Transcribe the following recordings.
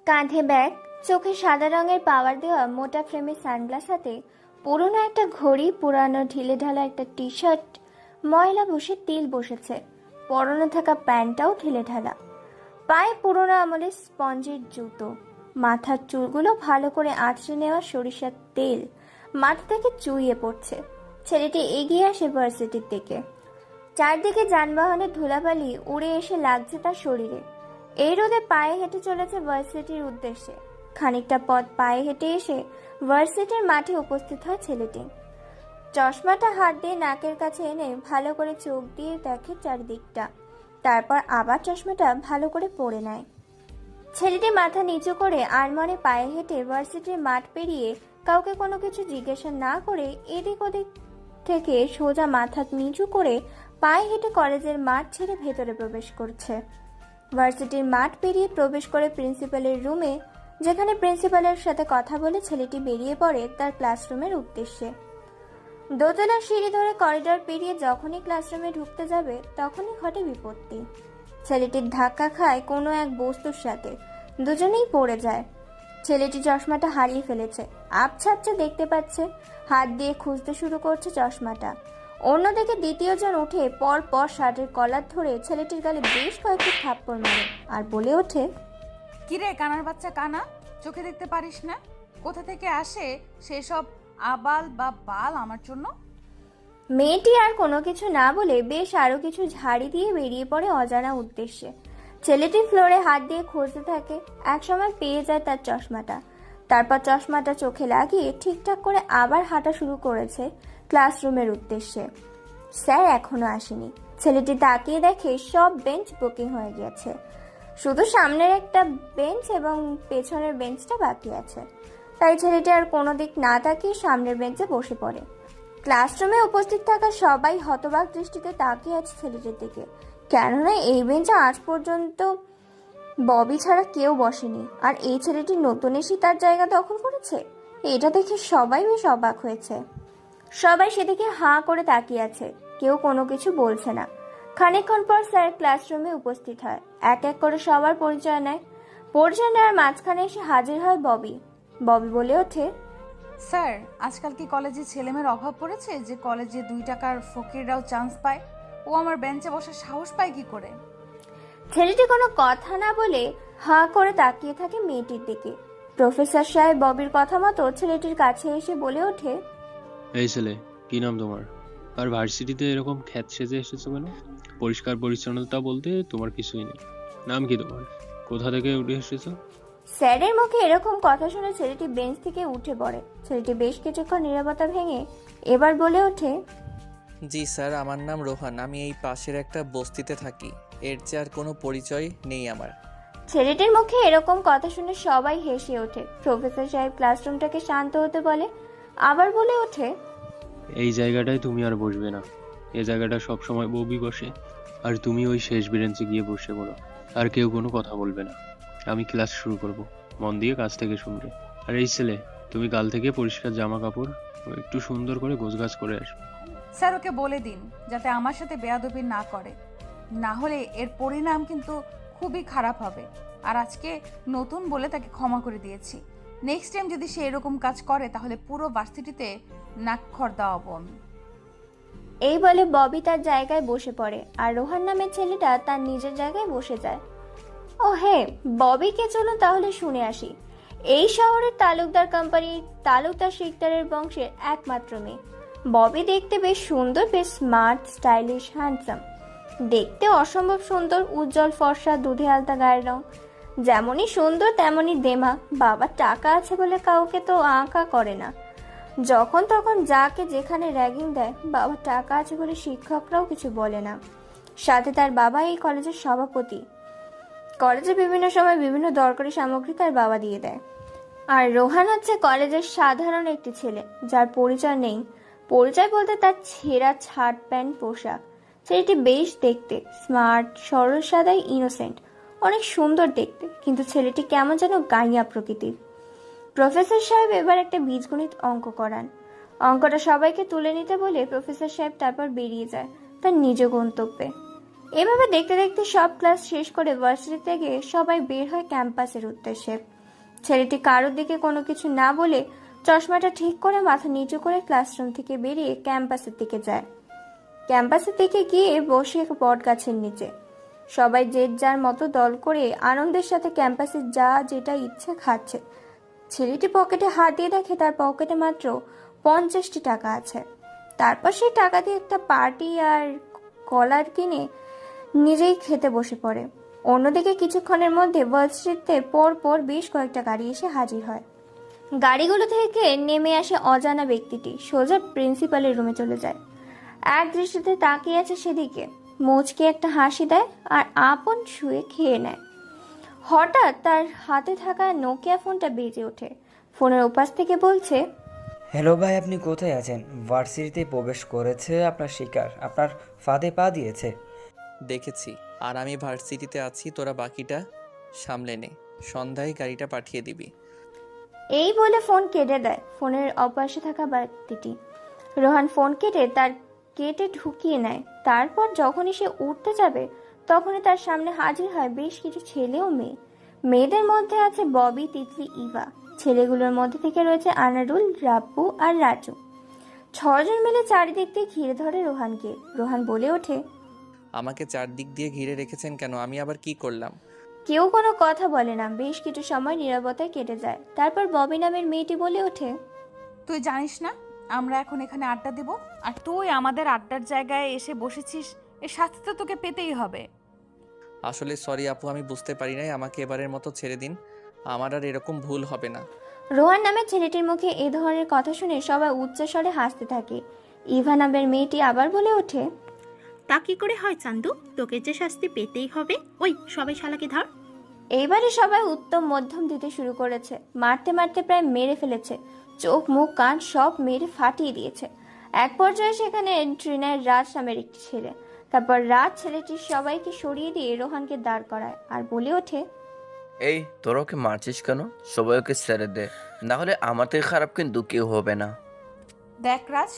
কাঁধে ব্যাগ, চোখে সাদা রঙের পাওয়ার দেওয়া মোটা ফ্রেমের সানগ্লাস হাতে, পুরনো একটা ঘড়ি, পুরানো ঢিলে ঢালা একটা টি শার্ট, ময়লা বসে তেল বসেছে, পরনে থাকা প্যান্টটাও ঢিলে ঢালা, পায়ে পুরোনো আমলের স্পঞ্জের জুতো, মাথার চুলগুলো ভালো করে আঁচড়ে নেওয়া সরিষার তেল মাথা থেকে চুইয়ে পড়ছে। ছেলেটি এগিয়ে আসে ভার্সিটির দিকে। চারদিকে যানবাহনের ধুলাবালি উড়ে এসে লাগছে তার শরীরে। এই রোদে পায়ে হেঁটে চলেছে ভার্সিটির উদ্দেশ্যে। খানিকটা পথ পায়ে হেঁটে এসে ভার্সিটির মাঠে উপস্থিত হয় ছেলেটি। চশমাটা হাত দিয়ে নাকের কাছে এনে ভালো করে চোখ দিয়ে দেখে চারিদিকটা, তারপর আবার চশমাটা ভালো করে পরে নেয়। ছেলেটি মাথা নিচু করে আনমনে পায়ে হেঁটে ভার্সিটির মাঠ পেরিয়ে কাউকে কোনো কিছু জিজ্ঞাসা না করে এদিক ওদিক থেকে সোজা মাথা নিচু করে পায়ে হেঁটে কলেজের মাঠ ছেড়ে ভেতরে প্রবেশ করছে। ভার্সিটির মাঠ পেরিয়ে প্রবেশ করে প্রিন্সিপালের রুমে, যেখানে প্রিন্সিপালের সাথে কথা বলে ছেলেটি বেরিয়ে পড়ে তার ক্লাসরুমের উদ্দেশ্যে। দোতলার সিঁড়ি ধরে করিডর পেরিয়ে যখনই ক্লাসরুমে ঢুকতে যাবে তখনই ঘটে বিপত্তি। ছেলেটির ধাক্কা খায় কোনো এক বস্তুর সাথে, দুজনেই পড়ে যায়। ছেলেটি চশমাটা হারিয়ে ফেলেছে, আবছাবছা দেখতে পাচ্ছে, হাত দিয়ে খুঁজতে শুরু করছে চশমাটা। অন্যদিকে দ্বিতীয়জন উঠে পর পর শার্টের কলার ধরে ছেলেটির গালে বেশ কয়েকটি থাপ্পড় মারে আর বলে ওঠে, কিরে কানার বাচ্চা কানা, চোখে দেখতে পারিস না? কোথা থেকে আসে সেসব আবাল বা বাল আমার জন্য? মেয়েটি আর কোনো কিছু না বলে বেশ আরো কিছু ঝাড়ি দিয়ে বেরিয়ে পড়ে অজানা উদ্দেশ্যে। ছেলেটি ফ্লোরে হাত দিয়ে খুঁজতে থাকে, একসময় পেয়ে যায় তার চশমাটা। তারপর চশমাটা চোখে লাগিয়ে ঠিকঠাক করে আবার হাঁটা শুরু করেছে ক্লাসরুমের উদ্দেশ্যে। স্যার এখনো আসেনি। ছেলেটি তাকিয়ে দেখে সব বেঞ্চ বুকিং হয়ে গিয়েছে, শুধু সামনের একটা বেঞ্চ এবং পেছনের বেঞ্চটা বাকি আছে। তাই ছেলেটি আর কোনো দিক না তাকিয়ে সামনের বেঞ্চে বসে পড়ে। ক্লাসরুমে উপস্থিত থাকা সবাই হতবাক দৃষ্টিতে তাকিয়ে আছে ছেলেটির দিকে, কেননা এই বেঞ্চে আজ পর্যন্ত ববি ছাড়া কেউ বসেনি, আর এই ছেলেটি নতুন এসে তার জায়গা দখল করেছে। এটা দেখে সবাই বেশ অবাক হয়েছে। সবাই সেদিকে হাঁ করে তাকিয়ে আছে, কেউ কোনো কিছু বলছে না। খানিকক্ষণ পর স্যার ক্লাসরুমে উপস্থিত হয়, এক এক করে সবার পরিচয় নেয়। পরিচয় নেওয়ার মাঝখানে এসে হাজির হয় ববি। ববি বলে ওঠে, স্যার, আজকাল কি কলেজে ছেলেমেয়ের অভাব পড়েছে যে কলেজে 2 টাকার ফকিররাও চান্স পায়? ও আমার বেঞ্চে বসার সাহস পায় কি করে? ছেলেটি কোনো কথা না বলে হাঁ করে তাকিয়ে থাকে মেয়েটির দিকে। প্রফেসর সাহেব ববির কথা মতো ছেলেটির কাছে এসে বলে ওঠে, এই ছেলে, কি নাম তোমার? আর ভার্সিটিতে এরকম খ্যাত সেজে এসেছো কেন? পরিষ্কার পরিচ্ছন্নতা বলতে তোমার কিছুই নেই। নাম কি তোমার? কোথা থেকে উঠে এসেছো? স্যারের মুখে এরকম কথা শুনে ছেলেটি বেঞ্চ থেকে উঠে পড়ে। ছেলেটি বেশ কিছুক্ষণ নীরবতা ভেঙে এবার বলে ওঠে, জি স্যার, আমার নাম রোহান। আমি এই পাশের একটা বস্তিতে থাকি। এর চেয়ে আর কোনো পরিচয় নেই আমার। ছেলেটির মুখে এরকম কথা শুনে সবাই হেসে ওঠে। প্রফেসর সাহেব ক্লাসরুমটাকে শান্ত হতে বলে, আবার বলে ওঠে, এই জায়গাটায় তুমি আর বসবে না। এই জায়গাটা সবসময় ববি বসে, আর তুমি ওই শেষ বেঞ্চে গিয়ে বসে পড়ো। আর কেউ কোনো কথা বলবে না। আমি ক্লাস শুরু করব, মন দিয়ে কাছ থেকে শুনবে। আর এই ছেলে, তুমি কাল থেকে পরিষ্কার জামা কাপড় একটু সুন্দর করে গোছগাছ করে আসবে। স্যার, ওকে বলে দিন যাতে আমার সাথে বেয়াদবি না করে, না হলে এর পরিণাম কিন্তু খুবই খারাপ হবে। আর আজকে নতুন বলে তাকে ক্ষমা করে দিয়েছি। নেক্সট টাইম যদি সে এরকম কাজ করে তাহলে পুরো ভার্সিটিতে নাকখড় দেওয়াবো আমি। এই বলে ববি তার জায়গায় বসে পড়ে আর রোহান নামের ছেলেটা তার নিজের জায়গায় বসে যায়। ও হ্যাঁ, ববিকে চলুন তাহলে শুনে আসি। এই শহরের তালুকদার কোম্পানির তালুকদার শিকদারের বংশের একমাত্র মেয়ে। ববি দেখতে বেশ সুন্দর, বেশ স্মার্ট, স্টাইলিশ, হ্যান্ডসাম। দেখতে অসম্ভব সুন্দর, উজ্জ্বল ফর্সা, দুধে আলতা গায়ের রং। যেমনই সুন্দর তেমনই দেমা। বাবার টাকা আছে বলে কাউকে তো আঁকা করে না। যখন তখন যাকে যেখানে র্যাগিং দেয়। বাবার টাকা আছে বলে শিক্ষকরাও কিছু বলে না। সাথে তার বাবা এই কলেজের সভাপতি। কলেজে বিভিন্ন সময় বিভিন্ন দরকারি সামগ্রী তার বাবা দিয়ে দেয়। আর রোহান হচ্ছে কলেজের সাধারণ একটি ছেলে, যার পরিচয় নেই। পরিচয় বলতে তার ছেঁড়া শার্ট প্যান্ট পোশাক। ছেলেটি বেশ দেখতে, স্মার্ট, সরল সাদাই, ইনোসেন্ট, অনেক সুন্দর দেখতে, কিন্তু ছেলেটি কেমন যেন গাইয়া প্রকৃতির। প্রফেসর সাহেব এবার একটা বীজগণিত অঙ্ক করান। অঙ্কটা সবাইকে তুলে নিতে বলে প্রফেসর সাহেব তারপর বেরিয়ে যায় তার নিজ গন্তব্যে। এভাবে দেখতে দেখতে সব ক্লাস শেষ করে ভার্সিটি থেকে সবাই বের হয় ক্যাম্পাসের উদ্দেশ্যে। ছেলেটি কারোর দিকে কোনো কিছু না বলে চশমাটা ঠিক করে মাথা নিচু করে ক্লাসরুম থেকে বেরিয়ে ক্যাম্পাসের দিকে যায়। ক্যাম্পাসের দিকে গিয়ে বসে বট গাছের নিচে সবাই যে যার মতো দল করে আনন্দের সাথে ক্যাম্পাসে যা যেটা ইচ্ছে খাচ্ছে। ছেলেটি পকেটে হাত দিয়ে দেখে তার পকেটে মাত্র 50টি টাকা আছে। তারপর সেই টাকা দিয়ে একটা পার্টি আর কলার কিনে নিজেই খেতে বসে পড়ে। অন্যদিকে কিছুক্ষণের মধ্যে ভার্সিটিতে পর পর বেশ কয়েকটা গাড়ি এসে হাজির হয়। গাড়িগুলো থেকে নেমে আসে অজানা ব্যক্তিটি, সোজা প্রিন্সিপালের রুমে চলে যায়। এক দৃষ্টিতে তাকিয়ে আছে সেদিকে, মুচকে একটা হাসি দেয় আর আপন শুয়ে খেয়ে নেয়। হঠাৎ তার হাতে থাকা নোকিয়া ফোনটা বেজে ওঠে। ফোনের ওপাশ থেকে বলছে, হ্যালো ভাই, আপনি কোথায় আছেন? ভার্সিটিতে প্রবেশ করেছে আপনার শিকার, আপনার ফাঁদে পা দিয়েছে। দেখেছি, আর আমি ভার্সিটিতে আছি, তোরা বাকিটা সামলে নে, সন্ধ্যায় গাড়িটা পাঠিয়ে দিবি। এই বলে ফোন কেটে দেয় ফোনের অপাশে থাকা ব্যক্তিটি। রোহান ফোন কেটে ঢুকিয়ে নেয়। তারপর যখনই সে উঠতে যাবে তখনই তার সামনে হাজির হয় বেশ কিছু ছেলে ও মেয়ে। মেয়েদের মধ্যে আছে ববি, তিতলি, ইভা। ছেলেগুলোর মধ্যে থেকে রয়েছে আনারুল, রাব্বু আর রাজু। 6 জন মিলে চারিদিক দিয়ে ঘিরে ধরে রোহানকে। রোহান বলে ওঠে, আমাকে চারদিক দিয়ে ঘিরে রেখেছেন কেন? আমি আবার কি করলাম? কেউ কোনো কথা বলে না। বেশ কিছু সময় নীরবতায় কেটে যায়। তারপর ববি নামের মেয়েটি বলে ওঠে, তুই জানিস না আমরা এখন এখানে আড্ডা দেব, আর তুই আমাদের আড্ডার জায়গায় এসে বসেছিস, এর সাথে তো তোকে পেতেই হবে। আসলে সরি আপু, আমি বুঝতে পারি নাই, আমাকে এবারের মতো ছেড়ে দিন, আমার আর এরকম ভুল হবে না। রোহান নামের ছেলেটির মুখে এ ধরনের কথা শুনে সবাই উচ্চস্বরে হাসতে থাকে। ইভা নামের মেয়েটি আবার বলে ওঠে, তা কি করে হয় চান্দু, তোকে যে শাস্তি পেতেই হবে। ওই সবাই শালাকে ধর। এইবারে সবাই উত্তম মধ্যম দিতে শুরু করেছে। মারতে মারতে প্রায় মেরে ফেলেছে। চোখ মুখ কান সব মেরে ফাটিয়ে দিয়েছে। এক পর্যায়ে সেখানে ট্রিনার রাজ নামের একটি ছেলে। তারপর রাজ ছেলেটি সবাইকে সরিয়ে দিয়ে রোহানকে দাঁড় করায় আর বলে ওঠে, এই তোরা ওকে মারছিস কেন? সবাই ওকে ছেড়ে দে, না হলে আমার থেকে খারাপ কিন্তু কেউ হবে না। দেখ রাজ,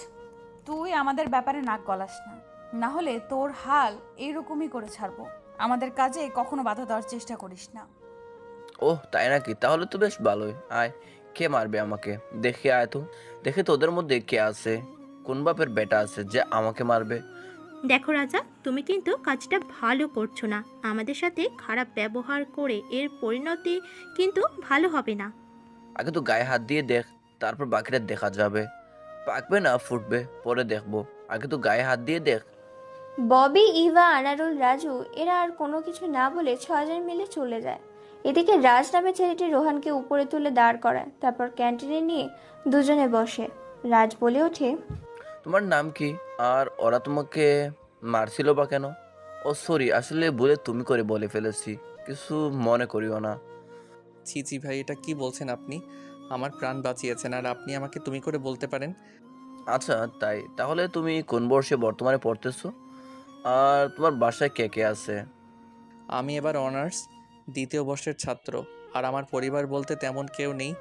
তুই আমাদের ব্যাপারে নাক গলাস না, না হলে তোর হাল এইরকমই করে ছাড়বো। আমাদের কাজে কখনো বাধা দেওয়ার চেষ্টা করিস না। ওহ তাই নাকি? তাহলে তো বেশ ভালোই। আয়, কে মারবে আমাকে? দেখে আয় তো, দেখে তোদের মধ্যে কে আছে, কোন বাপের বেটা আছে যে আমাকে মারবে। দেখো রাজা, তুমি কিন্তু কাজটা ভালো করছো না। আমাদের সাথে খারাপ ব্যবহার করে এর পরিণতি কিন্তু ভালো হবে না। আগে তো গায়ে হাত দিয়ে দেখ, তারপর বাকিটা দেখা যাবে। পাকবে না ফুটবে পরে দেখবো, আগে তো গায়ে হাত দিয়ে দেখ। ববি, ইভা, আনারুল, রাজু এরা আর কোনো কিছু না বলে 6 জন মিলে চলে যায়। এদিকে রাজ নামের ছেলেটি রোহানকে উপরে তুলে দাঁড় করায়। তারপর ক্যান্টিনে নিয়ে দুজনে বসে। রাজ বলে ওঠে, তোমার নাম কি? আর ওরা তোমাকে মারছিল বা কেন? ও সরি, আসলে বলে তুমি করে বলে ফেলেছি, কিছু মনে করিও না। ছি ছি ভাই, এটা কি বলছেন আপনি? আমার প্রাণ বাঁচিয়েছেন আর আপনি আমাকে তুমি করে বলতে পারেন? আচ্ছা তাই, তাহলে তুমি কোন বর্ষে বর্তমানে পড়তেছো? আর তোমার বাসায় কে কে আছে? আমি এবার অনার্স 2য় বর্ষের ছাত্র। আর আমার পরিবার বলতে তেমন কেউ নেই,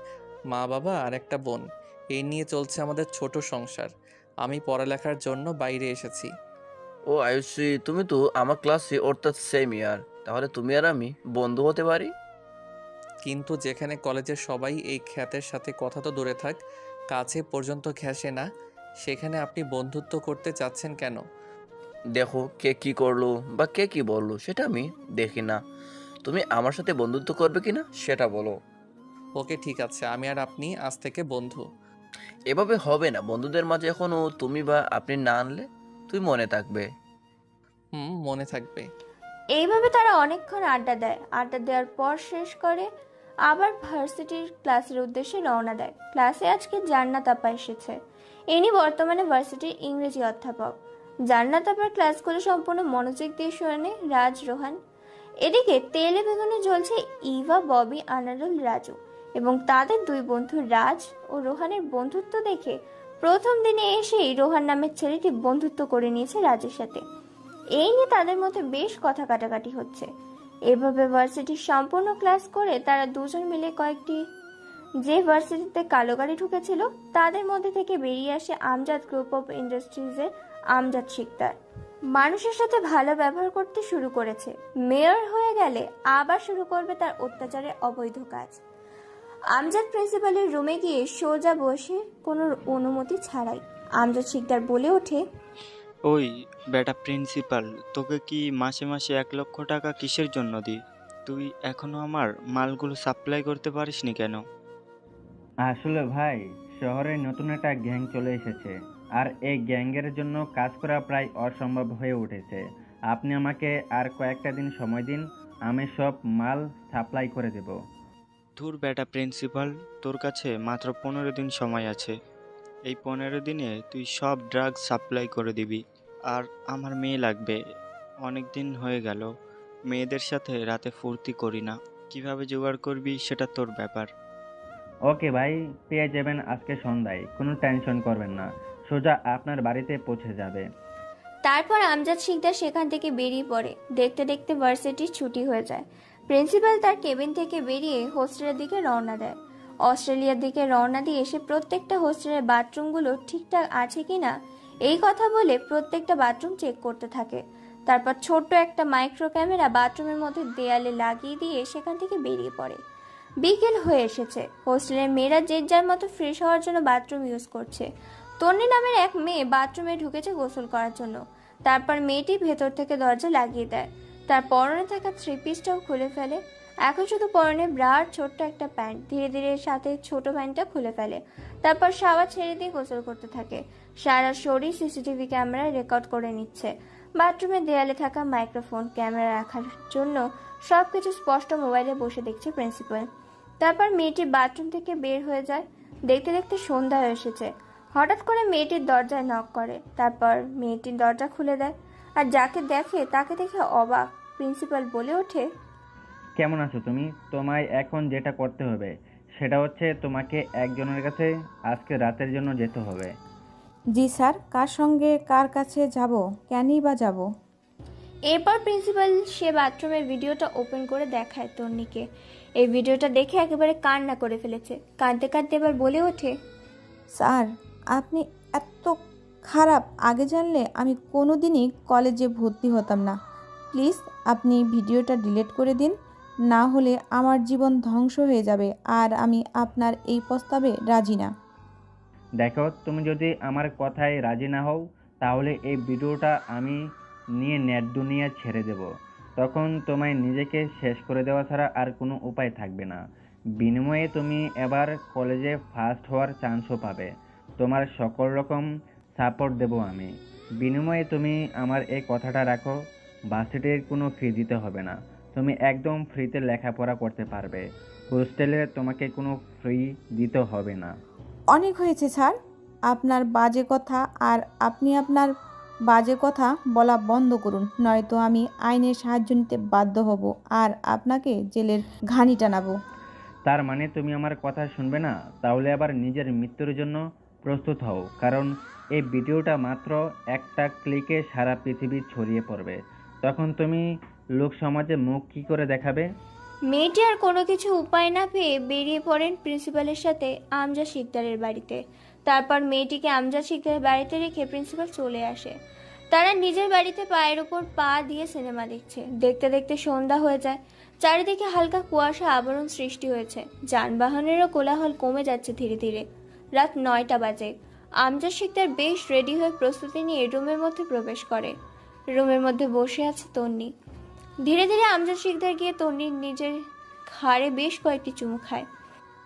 মা বাবা আর একটা বোন। এই নিয়ে চলছে আমাদের ছোট সংসার। আমি পড়ালেখার জন্য বাইরে এসেছি। ও আয়ুষী, তুমি তো আমার ক্লাসে, অর্থাৎ সেম ইয়ার, তাহলে তুমি আর আমি বন্ধু হতে পারি। কিন্তু যেখানে কলেজের সবাই এই খ্যাতের সাথে কথা তো দূরে থাক, কাছে পর্যন্ত ঘেঁষে না, সেখানে আপনি বন্ধুত্ব করতে চাচ্ছেন কেন? দেখো, কে কি করলো বা কে কি বললো সেটা আমি দেখি না, তুমি আমার সাথে বন্ধুত্ব করবে কিনা সেটা বলো। ওকে ঠিক আছে, আমি আর আপনি আজ থেকে বন্ধু। এভাবে হবে না, বন্ধুদের মাঝে এখনো তুমি বা আপনি না আনলে তুই মনে থাকবে। মনে থাকবে। এইভাবে তারা অনেকক্ষণ আড্ডা দেয়। আড্ডা দেওয়ার পর শেষ করে আবার ভার্সিটির ক্লাসের উদ্দেশ্যে রওনা দেয়। ক্লাসে আজকে জান্নাত আপা এসেছে। ইনি বর্তমানে ভার্সিটির ইংরেজি অধ্যাপক। জান্নাত আপার ক্লাসগুলো সম্পূর্ণ মনোযোগ দিয়ে শোনে রাজ, রোহান। এদিকে তেলে বেগুনে জ্বলছে ইভা, ববি, আনারুল, রাজু এবং তাদের 2 বন্ধু রাজ ও রোহানের বন্ধুত্ব দেখে প্রথম দিনে এসেই রোহান নামের ছেলেটি বন্ধুত্ব করে নিয়েছে রাজের সাথে। এই নিয়ে তাদের মধ্যে বেশ কথা কাটাকাটি হচ্ছে। এভাবে ভার্সিটির সম্পূর্ণ ক্লাস করে তারা 2 জন মিলে যে ভার্সিটিতে কালো গাড়ি ঢুকেছিল তাদের মধ্যে থেকে বেরিয়ে আসে আমজাদ গ্রুপ অফ ইন্ডাস্ট্রিজের আমজাদ শিকদার। মানুষের সাথে ভালো ব্যবহার করতে শুরু করেছে, মেয়র হয়ে গেলে আবার শুরু করবে তার অত্যাচারের অবৈধ কাজ। আমজাদ প্রিন্সিপালের রুমে গিয়ে সোজা বসে কোনো অনুমতি ছাড়াই আমজাদ শিকদার বলে ওঠে, ওই বেটা প্রিন্সিপাল, তোকে কি মাসে মাসে 1 লক্ষ টাকা কিসের জন্য দিই? তুই এখনো আমার মালগুলো সাপ্লাই করতে পারিসনি কেন? আসলে ভাই, শহরে নতুন একটা গ্যাং চলে এসেছে, আর এই গ্যাংয়ের জন্য কাজ করা প্রায় অসম্ভব হয়ে উঠেছে। আপনি আমাকে আর কয়েকটা দিন সময় দিন, আমি সব মাল সাপ্লাই করে দেব। ধুর বেটা প্রিন্সিপাল, তোর কাছে মাত্র 15 দিন সময় আছে। এই 15 দিনে তুই সব ড্রাগ সাপ্লাই করে দিবি। আর আমার মেয়ে লাগবে। অনেক দিন হয়ে গেল মেয়েদের সাথে রাতে ফুর্তি করি না। কিভাবে জোগাড় করবি সেটা তোর ব্যাপার। ওকে ভাই, পেয়ে যাবেন আজকে সন্ধ্যায়, কোনো টেনশন করবেন না, সোজা আপনার বাড়িতে পৌঁছে যাবে। তারপর আমজাদ শিকদার সেখান থেকে বেরিয়ে পড়ে। দেখতে দেখতে ভার্সিটির ছুটি হয়ে যায়। প্রিন্সিপাল তার কেবিন থেকে বেরিয়ে হোস্টেলের দিকে রওনা দেয়। অস্ট্রেলিয়ার দিকে রওনা দিয়ে এসে প্রত্যেকটা হোস্টেলের বাথরুমগুলো ঠিকঠাক আছে কিনা এই কথা বলে প্রত্যেকটা বাথরুম চেক করতে থাকে। তারপর ছোট্ট একটা মাইক্রো ক্যামেরা বাথরুমের মধ্যে দেয়ালে লাগিয়ে দিয়ে সেখান থেকে বেরিয়ে পড়ে। বিকেল হয়ে এসেছে। হোস্টেলের মেয়েরা যে যার মতো ফ্রেশ হওয়ার জন্য বাথরুম ইউজ করছে। তন্নি নামের এক মেয়ে বাথরুমে ঢুকেছে গোসল করার জন্য। তারপর মেয়েটি ভেতর থেকে দরজা লাগিয়ে দেয়। তার পরনে থাকা থ্রি পিসটাও খুলে ফেলে। এখন শুধু পরনে ব্রা আর ছোট্ট একটা প্যান্ট। ধীরে ধীরে সাথে ছোট প্যান্টটা খুলে ফেলে। তারপর শাওয়ার ছেড়ে দিয়ে গোসল করতে থাকে। সারা শরীর সিসিটিভি ক্যামেরায় রেকর্ড করে নিচ্ছে। বাথরুমের দেয়ালে থাকা মাইক্রোফোন, ক্যামেরা রাখার জন্য সবকিছু স্পষ্ট মোবাইলে বসে দেখছে প্রিন্সিপাল। তারপর মেয়েটি বাথরুম থেকে বের হয়ে যায়। দেখতে দেখতে সন্ধ্যা হয়ে এসেছে। হঠাৎ করে মেয়েটির দরজায় নক করে। তারপর মেয়েটির দরজা খুলে দেয়। আর যাকে দেখে তাকে দেখে অবাক। প্রিন্সিপাল বলে ওঠে, কেমন আছো তুমি? তোমায় এখন যেটা করতে হবে সেটা হচ্ছে তোমাকে একজনের কাছে আজকে রাতের জন্য যেতে হবে। জি স্যার, কার সঙ্গে কার কাছে যাব, কেনই বা যাব? এরপর প্রিন্সিপাল সে বাথরুমের ভিডিওটা ওপেন করে দেখায় তন্নিকে। এই ভিডিওটা দেখে একেবারে কান্না করে ফেলেছে। কাঁদতে কাঁদতে এবার বলে ওঠে, স্যার, আপনি এত খারাপ, আগে জানলে আমি কোনো দিনই কলেজে ভর্তি হতাম না। প্লিজ আপনি ভিডিওটা ডিলিট করে দিন, না হলে আমার জীবন ধ্বংস হয়ে যাবে। আর আমি আপনার এই প্রস্তাবে রাজি না। দেখো, তুমি যদি আমার কথায় রাজি না হও তাহলে এই ভিডিওটা আমি নিয়ে নেট দুনিয়া ছেড়ে দেব। তখন তোমায় নিজেকে শেষ করে দেওয়া ছাড়া আর কোনো উপায় থাকবে না। বিনিময়ে তুমি এবার কলেজে ফার্স্ট হওয়ার চান্সও পাবে। তোমার সকল রকম সাপোর্ট দেব আমি। বিনিময়ে তুমি আমার এই কথাটা রাখো, ভার্সিটির কোনো ফি দিতে হবে না। তুমি একদম ফ্রিতে লেখাপড়া করতে পারবে। হোস্টেলে তোমাকে কোনো ফি দিতে হবে না। অনেক হয়েছে স্যার আপনার বাজে কথা, আর আপনি আপনার বাজে কথা বলা বন্ধ করুন, নয়তো আমি আইনের সাহায্য নিতে বাধ্য হব আর আপনাকে জেলের ঘানি টানাবো। তার মানে তুমি আমার কথা শুনবে না? তাহলে আবার নিজের মৃত্যুর জন্য প্রস্তুত হও, কারণ এই ভিডিওটা মাত্র একটা ক্লিকে সারা পৃথিবী ছড়িয়ে পড়বে। তখন তুমি লোক সমাজে মুখ কি করে দেখাবে? মেয়েটি আর কোনো কিছু উপায় না পেয়ে বেরিয়ে পড়েন প্রিন্সিপালের সাথে আমজাদ শিকদারের বাড়িতে। তারপর মেয়েটিকে আমজাদ শিকদারের বাড়িতে রেখে প্রিন্সিপাল চলে আসে। তারা নিজের বাড়িতে পায়ের ওপর পা দিয়ে সিনেমা দেখছে। দেখতে দেখতে সন্ধ্যা হয়ে যায়। চারিদিকে হালকা কুয়াশা আবরণ সৃষ্টি হয়েছে। যানবাহনেরও কোলাহল কমে যাচ্ছে ধীরে ধীরে। রাত 9টা বাজে। আমজাদ শিকদার বেশ রেডি হয়ে প্রস্তুতি নিয়ে রুমের মধ্যে প্রবেশ করে। রুমের মধ্যে বসে আছে তন্নি। ধীরে ধীরে আমজাদ শিকদার গিয়ে তন্নির নিজের ঘাড়ে বেশ কয়েকটি চুমু খায়।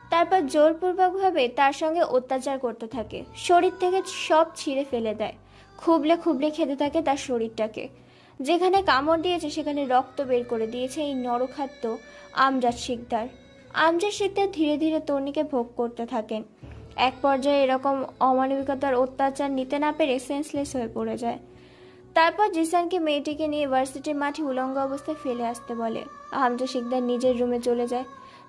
তারপর জোরপূর্বকভাবে তার সঙ্গে অত্যাচার করতে থাকে। শরীর থেকে সব ছিঁড়ে ফেলে দেয়। খুবলে খুবলে খেতে থাকে তার শরীরটাকে। যেখানে কামড় দিয়েছে সেখানে রক্ত বের করে দিয়েছে এই নরখাদ্য আমজাদ শিকদার। আমজাদ শিকদার ধীরে ধীরে তন্নিকে ভোগ করতে থাকেন। এক পর্যায়ে এরকম অমানবিকতার অত্যাচার নিতে না পেরে সেন্সলেস হয়ে পড়ে যায়। তারপর জিসানকে মেয়েটিকে নিয়ে ভার্সিটির মাঠে উলঙ্গ অবস্থায় ফেলে আসতে বলে। আমজাদ শিকদার নিজের রুমে চলে যায়।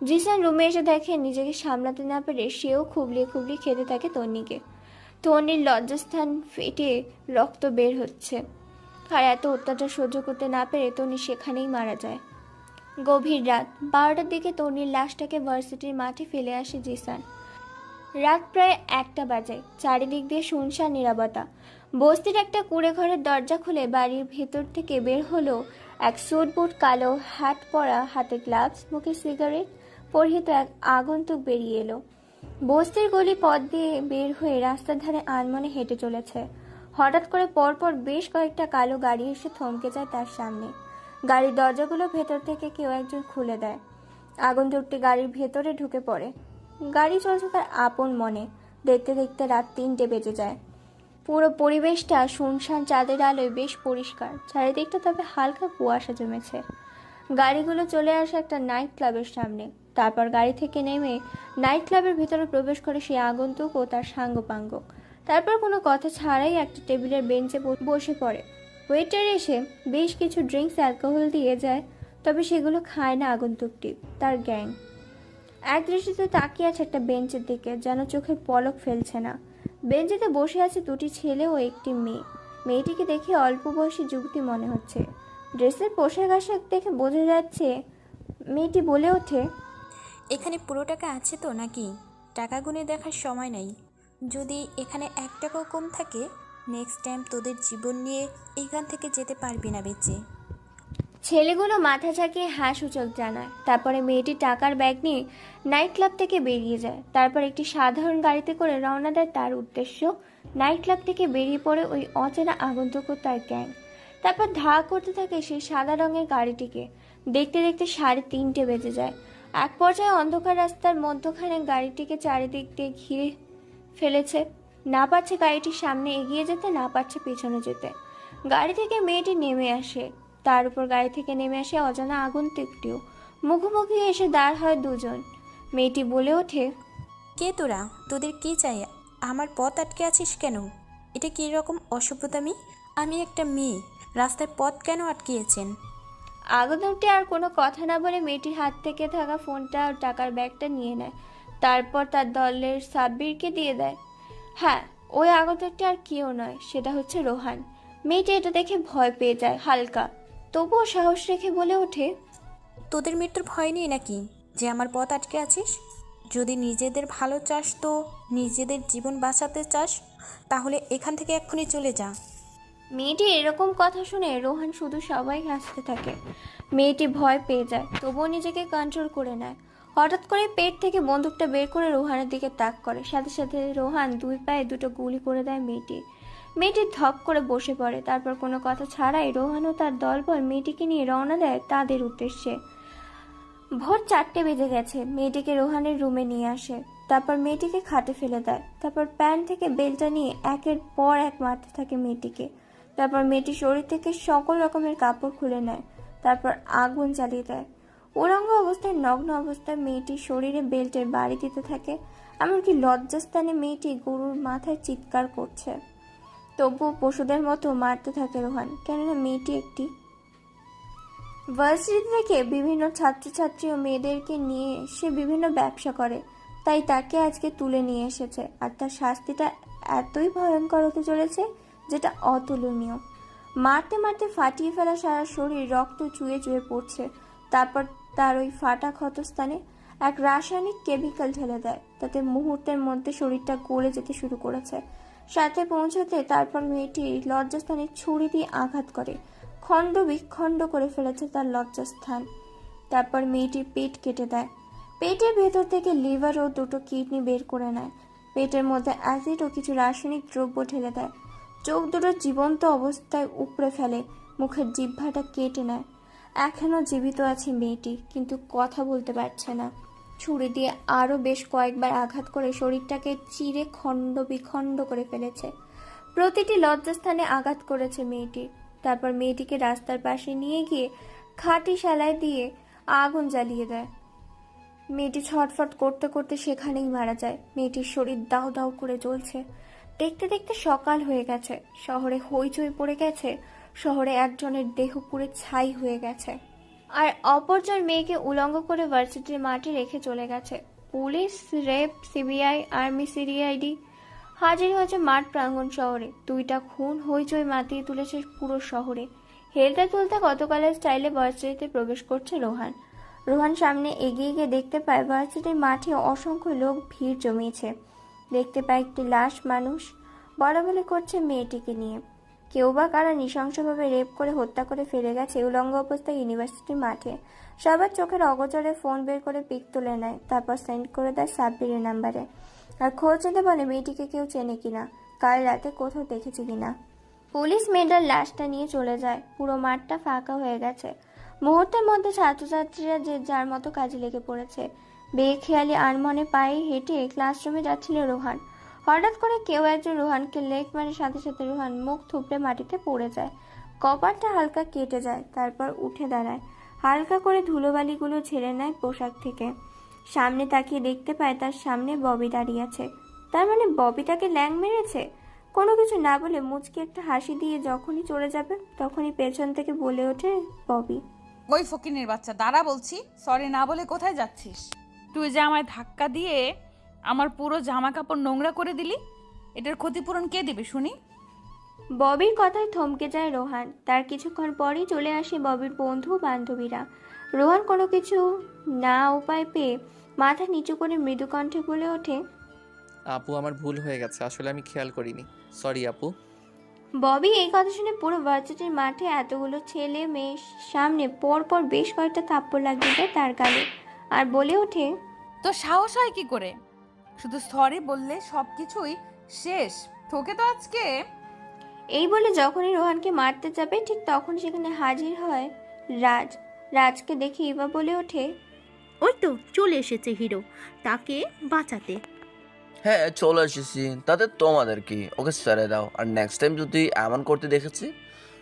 জিসান রুমে এসে দেখে নিজেকে সামলাতে না পেরে সেও খুবলিয়ে খুবলিয়ে খেতে থাকে তন্নিকে। তন্নির লজ্জাস্থান ফেটে রক্ত বের হচ্ছে। আর এত অত্যাচার সহ্য করতে না পেরে তন্নি সেখানেই মারা যায়। গভীর রাত 12টার দিকে তন্নির লাশটাকে ভার্সিটির মাঠে ফেলে আসে জিসান। রাত প্রায় 1টা বাজে। চারিদিক দিয়ে শুনশান নীরবতা। বস্তির একটা কুঁড়ে ঘরের দরজা খুলে বাড়ির ভেতর থেকে বের হলো এক স্যুট বুট, কালো হ্যাট পরা, হাতে গ্লাভস, মুখে সিগারেট পরিহিত এক আগন্তুক বেরিয়ে এলো। বস্তির গলি পথ দিয়ে বের হয়ে রাস্তার ধারে আনমনে হেঁটে চলেছে। হঠাৎ করে পরপর বেশ কয়েকটা কালো গাড়ি এসে থমকে যায় তার সামনে। গাড়ির দরজাগুলো ভেতর থেকে কেউ একজন খুলে দেয়। আগন্তুকটি গাড়ির ভেতরে ঢুকে পড়ে। গাড়ি চলছে তার আপন মনে। দেখতে দেখতে রাত 3টে বেজে যায়। পুরো পরিবেশটা শুনশান, চাঁদের আলোয় বেশ পরিষ্কার। চারিদিকটা তবে হালকা কুয়াশা জমেছে। গাড়িগুলো চলে আসে একটা নাইট ক্লাবের সামনে। তারপর গাড়ি থেকে নেমে নাইট ক্লাবের ভিতরে প্রবেশ করে সেই আগন্তুক ও তার সাঙ্গপাঙ্গ। তারপর কোনো কথা ছাড়াই একটা টেবিলের বেঞ্চে বসে পড়ে। ওয়েটার এসে বেশ কিছু ড্রিঙ্কস, অ্যালকোহল দিয়ে যায়, তবে সেগুলো খায় না আগন্তুকটি। তার গ্যাং এক দৃষ্টিতে তাকিয়ে আছে একটা বেঞ্চের দিকে, যেন চোখে পলক ফেলছে না। বেঞ্চিতে বসে আছে দুটি ছেলে ও একটি মেয়ে। মেয়েটিকে দেখে অল্প বয়সী যুবতী মনে হচ্ছে। ড্রেসের পোশাক আশাক দেখে বোঝা যাচ্ছে। মেয়েটি বলে ওঠে, এখানে পুরো টাকা আছে তো নাকি? টাকা গুনে দেখার সময় নাই। যদি এখানে 1 টাকাও কম থাকে, নেক্সট টাইম তোদের জীবন নিয়ে এখান থেকে যেতে পারবি না বেঁচে। ছেলেগুলো মাথা ঝাঁকিয়ে সূচক জানায়। তারপরে মেয়েটি টাকার ব্যাগ নিয়ে নাইট ক্লাব থেকে বেরিয়ে যায়। তারপর একটি সাধারণ গাড়িতে করে রওনা দেয় তার উদ্দেশ্য। নাইট ক্লাব থেকে বেরিয়ে পড়ে ওই অচেনা আগন্তুক ও তার গ্যাং। তারপর ধাওয়া করতে থাকে সেই সাদা রঙের গাড়িটিকে। দেখতে দেখতে 3:30 বেজে যায়। এক পর্যায়ে অন্ধকার রাস্তার মধ্যখানে গাড়িটিকে চারিদিক দিয়ে ঘিরে ফেলেছে। না পারছে গাড়িটির সামনে এগিয়ে যেতে, না পারছে পেছনে যেতে। গাড়ি থেকে মেয়েটি নেমে আসে। তার উপর গাড়ি থেকে নেমে আসে অজানা আগন্তুকটিও। মুখোমুখি এসে দাঁড় হয় দুজন। মেয়েটি বলে ওঠে, কে তোরা? তোদের কি চাই? আমার পথ আটকে আছিস কেন? এটা কী রকম অসভ্যতামি? আমি একটা মেয়ে, রাস্তায় পথ কেন আটকিয়েছেন? আগন্তুকটি আর কোনো কথা না বলে মেয়েটির হাত থেকে থাকা ফোনটা আর টাকার ব্যাগটা নিয়ে নেয়। তারপর তার দলের সাব্বিরকে দিয়ে দেয়। হ্যাঁ, ওই আগন্তুকটি আর কেউ নয়, সেটা হচ্ছে রোহান। মেয়েটি এটা দেখে ভয় পেয়ে যায় হালকা, তবুও সাহস রেখে বলে ওঠে, তোদের মৃত্যুর ভয় নেই নাকি যে আমার পথ আটকে আছিস? যদি নিজেদের ভালো চাস, তো নিজেদের জীবন বাঁচাতে চাস, তাহলে এখান থেকে এক্ষুনি চলে যা। মেয়েটি এরকম কথা শুনে রোহান শুধু সবাই হাসতে থাকে। মেয়েটি ভয় পেয়ে যায়, তবুও নিজেকে কন্ট্রোল করে নেয়। হঠাৎ করে পেট থেকে বন্দুকটা বের করে রোহানের দিকে তাক করে। সাথে সাথে রোহান 2 পায়ে 2টো গুলি করে দেয় মেয়েটি। মেয়েটি ধপ করে বসে পড়ে। তারপর কোনো কথা ছাড়াই রোহান ও তার দলবল মেয়েটিকে নিয়ে রওনা দেয় তাদের উদ্দেশ্যে। ভোর 4টে বেজে গেছে। মেয়েটিকে রোহানের রুমে নিয়ে আসে। তারপর মেয়েটিকে খাটে ফেলে দেয়। তারপর প্যান্ট থেকে বেলটা নিয়ে একের পর এক মারতে থাকে মেয়েটিকে। তারপর মেয়েটির শরীর থেকে সকল রকমের কাপড় খুলে নেয়। তারপর আগুন জ্বালিয়ে দেয়। উলঙ্গ অবস্থায়, নগ্ন অবস্থায় মেয়েটির শরীরে বেল্টের বাড়ি দিতে থাকে। এমনকি লজ্জাস্থানে মেয়েটি গরুর মাথায় চিৎকার করছে। তবুও পশুদের মতো মারতে থাকে রোহান, কেননা মেয়েটি একটি ভার্সিটি থেকে বিভিন্ন ছাত্রছাত্রী ও মেয়েদেরকে নিয়ে সে বিভিন্ন ব্যবসা করে। তাই তাকে আজকে তুলে নিয়ে এসেছে। আর তার শাস্তিটা এতই ভয়ঙ্কর হতে চলেছে যেটা অতুলনীয়। মারতে মারতে ফাটিয়ে ফেলা সারা শরীর রক্ত চুয়ে চুয়ে পড়ছে। তারপর তার ওই ফাটা ক্ষতস্থানে এক রাসায়নিক কেমিক্যাল ঢেলে দেয়। তাতে মুহূর্তের মধ্যে শরীরটা গলে যেতে শুরু করেছে। সাথে পৌঁছতে তারপর মেয়েটির লজ্জাস্থানে ছুরি দিয়ে আঘাত করে খণ্ড বিখণ্ড করে ফেলেছে তার লজ্জাস্থান। তারপর মেয়েটির পেট কেটে দেয়। পেটের ভেতর থেকে লিভার ও 2টো কিডনি বের করে নেয়। পেটের মধ্যে অ্যাসিড ও কিছু রাসায়নিক দ্রব্য ঢেলে দেয়। চোখ দুটো জীবন্ত অবস্থায় উপড়ে ফেলে। মুখের জিহ্বাটা কেটে নেয়। এখনও জীবিত আছে মেয়েটি, কিন্তু কথা বলতে পারছে না। ছুরি দিয়ে আরও বেশ কয়েকবার আঘাত করে শরীরটাকে চিরে খণ্ড বিখণ্ড করে ফেলেছে। প্রতিটি লজ্জাস্থানে আঘাত করেছে মেয়েটি। তারপর মেয়েটিকে রাস্তার পাশে নিয়ে গিয়ে খাঁটি সেলাই দিয়ে আগুন জ্বালিয়ে দেয়। মেয়েটি ছটফট করতে করতে সেখানেই মারা যায়। মেয়েটির শরীর দাউ দাউ করে জ্বলছে। দেখতে দেখতে সকাল হয়ে গেছে। শহরে হইচই পড়ে গেছে। শহরে একজনের দেহ পুড়ে ছাই হয়ে গেছে, আর অপরজন মেয়েকে উলঙ্গ করে ভার্সিটির মাঠে রেখে চলে গেছে। Police, rape, CBI, army, CID হাজির হয়েছে মাঠ প্রাঙ্গণ শহরে। 2টা খুন হইচই মাতিয়ে তুলেছে পুরো শহরে। হেলতে তুলতে গতকালের স্টাইলে ভার্সিটিতে প্রবেশ করছে রোহান। রোহান সামনে এগিয়ে গিয়ে দেখতে পায় ভার্সিটির মাঠে অসংখ্য লোক ভিড় জমিয়েছে। দেখতে পায় একটি লাশ মানুষ বলাবলি করছে মেয়েটিকে নিয়ে। কেউ বা কারা নৃশংসভাবে রেপ করে হত্যা করে ফেলে গেছে উলঙ্গ অবস্থায় ইউনিভার্সিটির মাঠে। সবার চোখের অগোচরে ফোন বের করে পিক তুলে নেয়, তারপর সেন্ড করে দেয় সাব্বিরের নাম্বারে। আর খোঁজ নিতে বলে মেয়েটিকে কেউ চেনে কিনা, কাল রাতে কোথাও দেখেছে কিনা। পুলিশ মেয়েটার লাশটা নিয়ে চলে যায়। পুরো মাঠটা ফাঁকা হয়ে গেছে। মুহূর্তের মধ্যে ছাত্রছাত্রীরা যে যার মতো কাজে লেগে পড়েছে। বেখেয়ালি আনমনে পায়ে হেঁটে ক্লাসরুমে যাচ্ছিল রোহান। হঠাৎ করে কেউ একজন রোহানকে লেগ মারে, সাথে সাথে রোহান মুখ থুবড়ে মাটিতে পড়ে যায়। কপালটা হালকা কেটে যায়, তারপর উঠে দাঁড়ায়। হালকা করে ধুলোবালিগুলো ঝেড়ে নেয় পোশাক থেকে। সামনে তাকিয়ে দেখতে পায় তার সামনে ববি দাঁড়িয়ে আছে। তার মানে ববি তাকে ল্যাং মেরেছে। কোনো কিছু না বলে মুচকি একটা হাসি দিয়ে যখনই চলে যাবে, তখনই পেছন থেকে বলে ওঠে ববি, ওই ফকিনের বাচ্চা, দাঁড়া বলছি। সরি না বলে কোথায় যাচ্ছিস? তুই যে আমায় ধাক্কা দিয়ে আমার পুরো জামা কাপড় নোংরা করে দিলি, এটার ক্ষতিপূরণ কে দিবে শুনি? ববির কথায় থমকে যায় রোহান। তার কিছুক্ষণ পরেই চলে আসে ববির বন্ধু বান্ধবীরা। রোহান কোনো কিছু না উপায় পেয়ে মাথা নিচু করে মৃদু কণ্ঠে বলে ওঠে, আপু আমার ভুল হয়ে গেছে, আসলে আমি খেয়াল করিনি, সরি আপু। ববি এই কথা শুনে পুরো ভার্সিটির মাঠে এতগুলো ছেলে মেয়ের সামনে পরপর বেশ কয়েকটা থাপ্পড় লাগিয়ে দেয় তার গালে, আর বলে ওঠে, তো সাহস হয় কি করে? শুধু সরি বললে সব কিছুই শেষ। তোকে তো আজকে। এই বলে যখনই রোহানকে মারতে যাবে, ঠিক তখন সেখানে হাজির হয় রাজ। রাজকে দেখে ইভা বলে ওঠে, ওই তো চলে এসেছে হিরো, তাকে বাঁচাতে। হ্যাঁ চলে এসেছি, তাতে তোমাদের কি, ওকে ছেড়ে দাও। আর নেক্সট টাইম যদি এমন করতে দেখেছি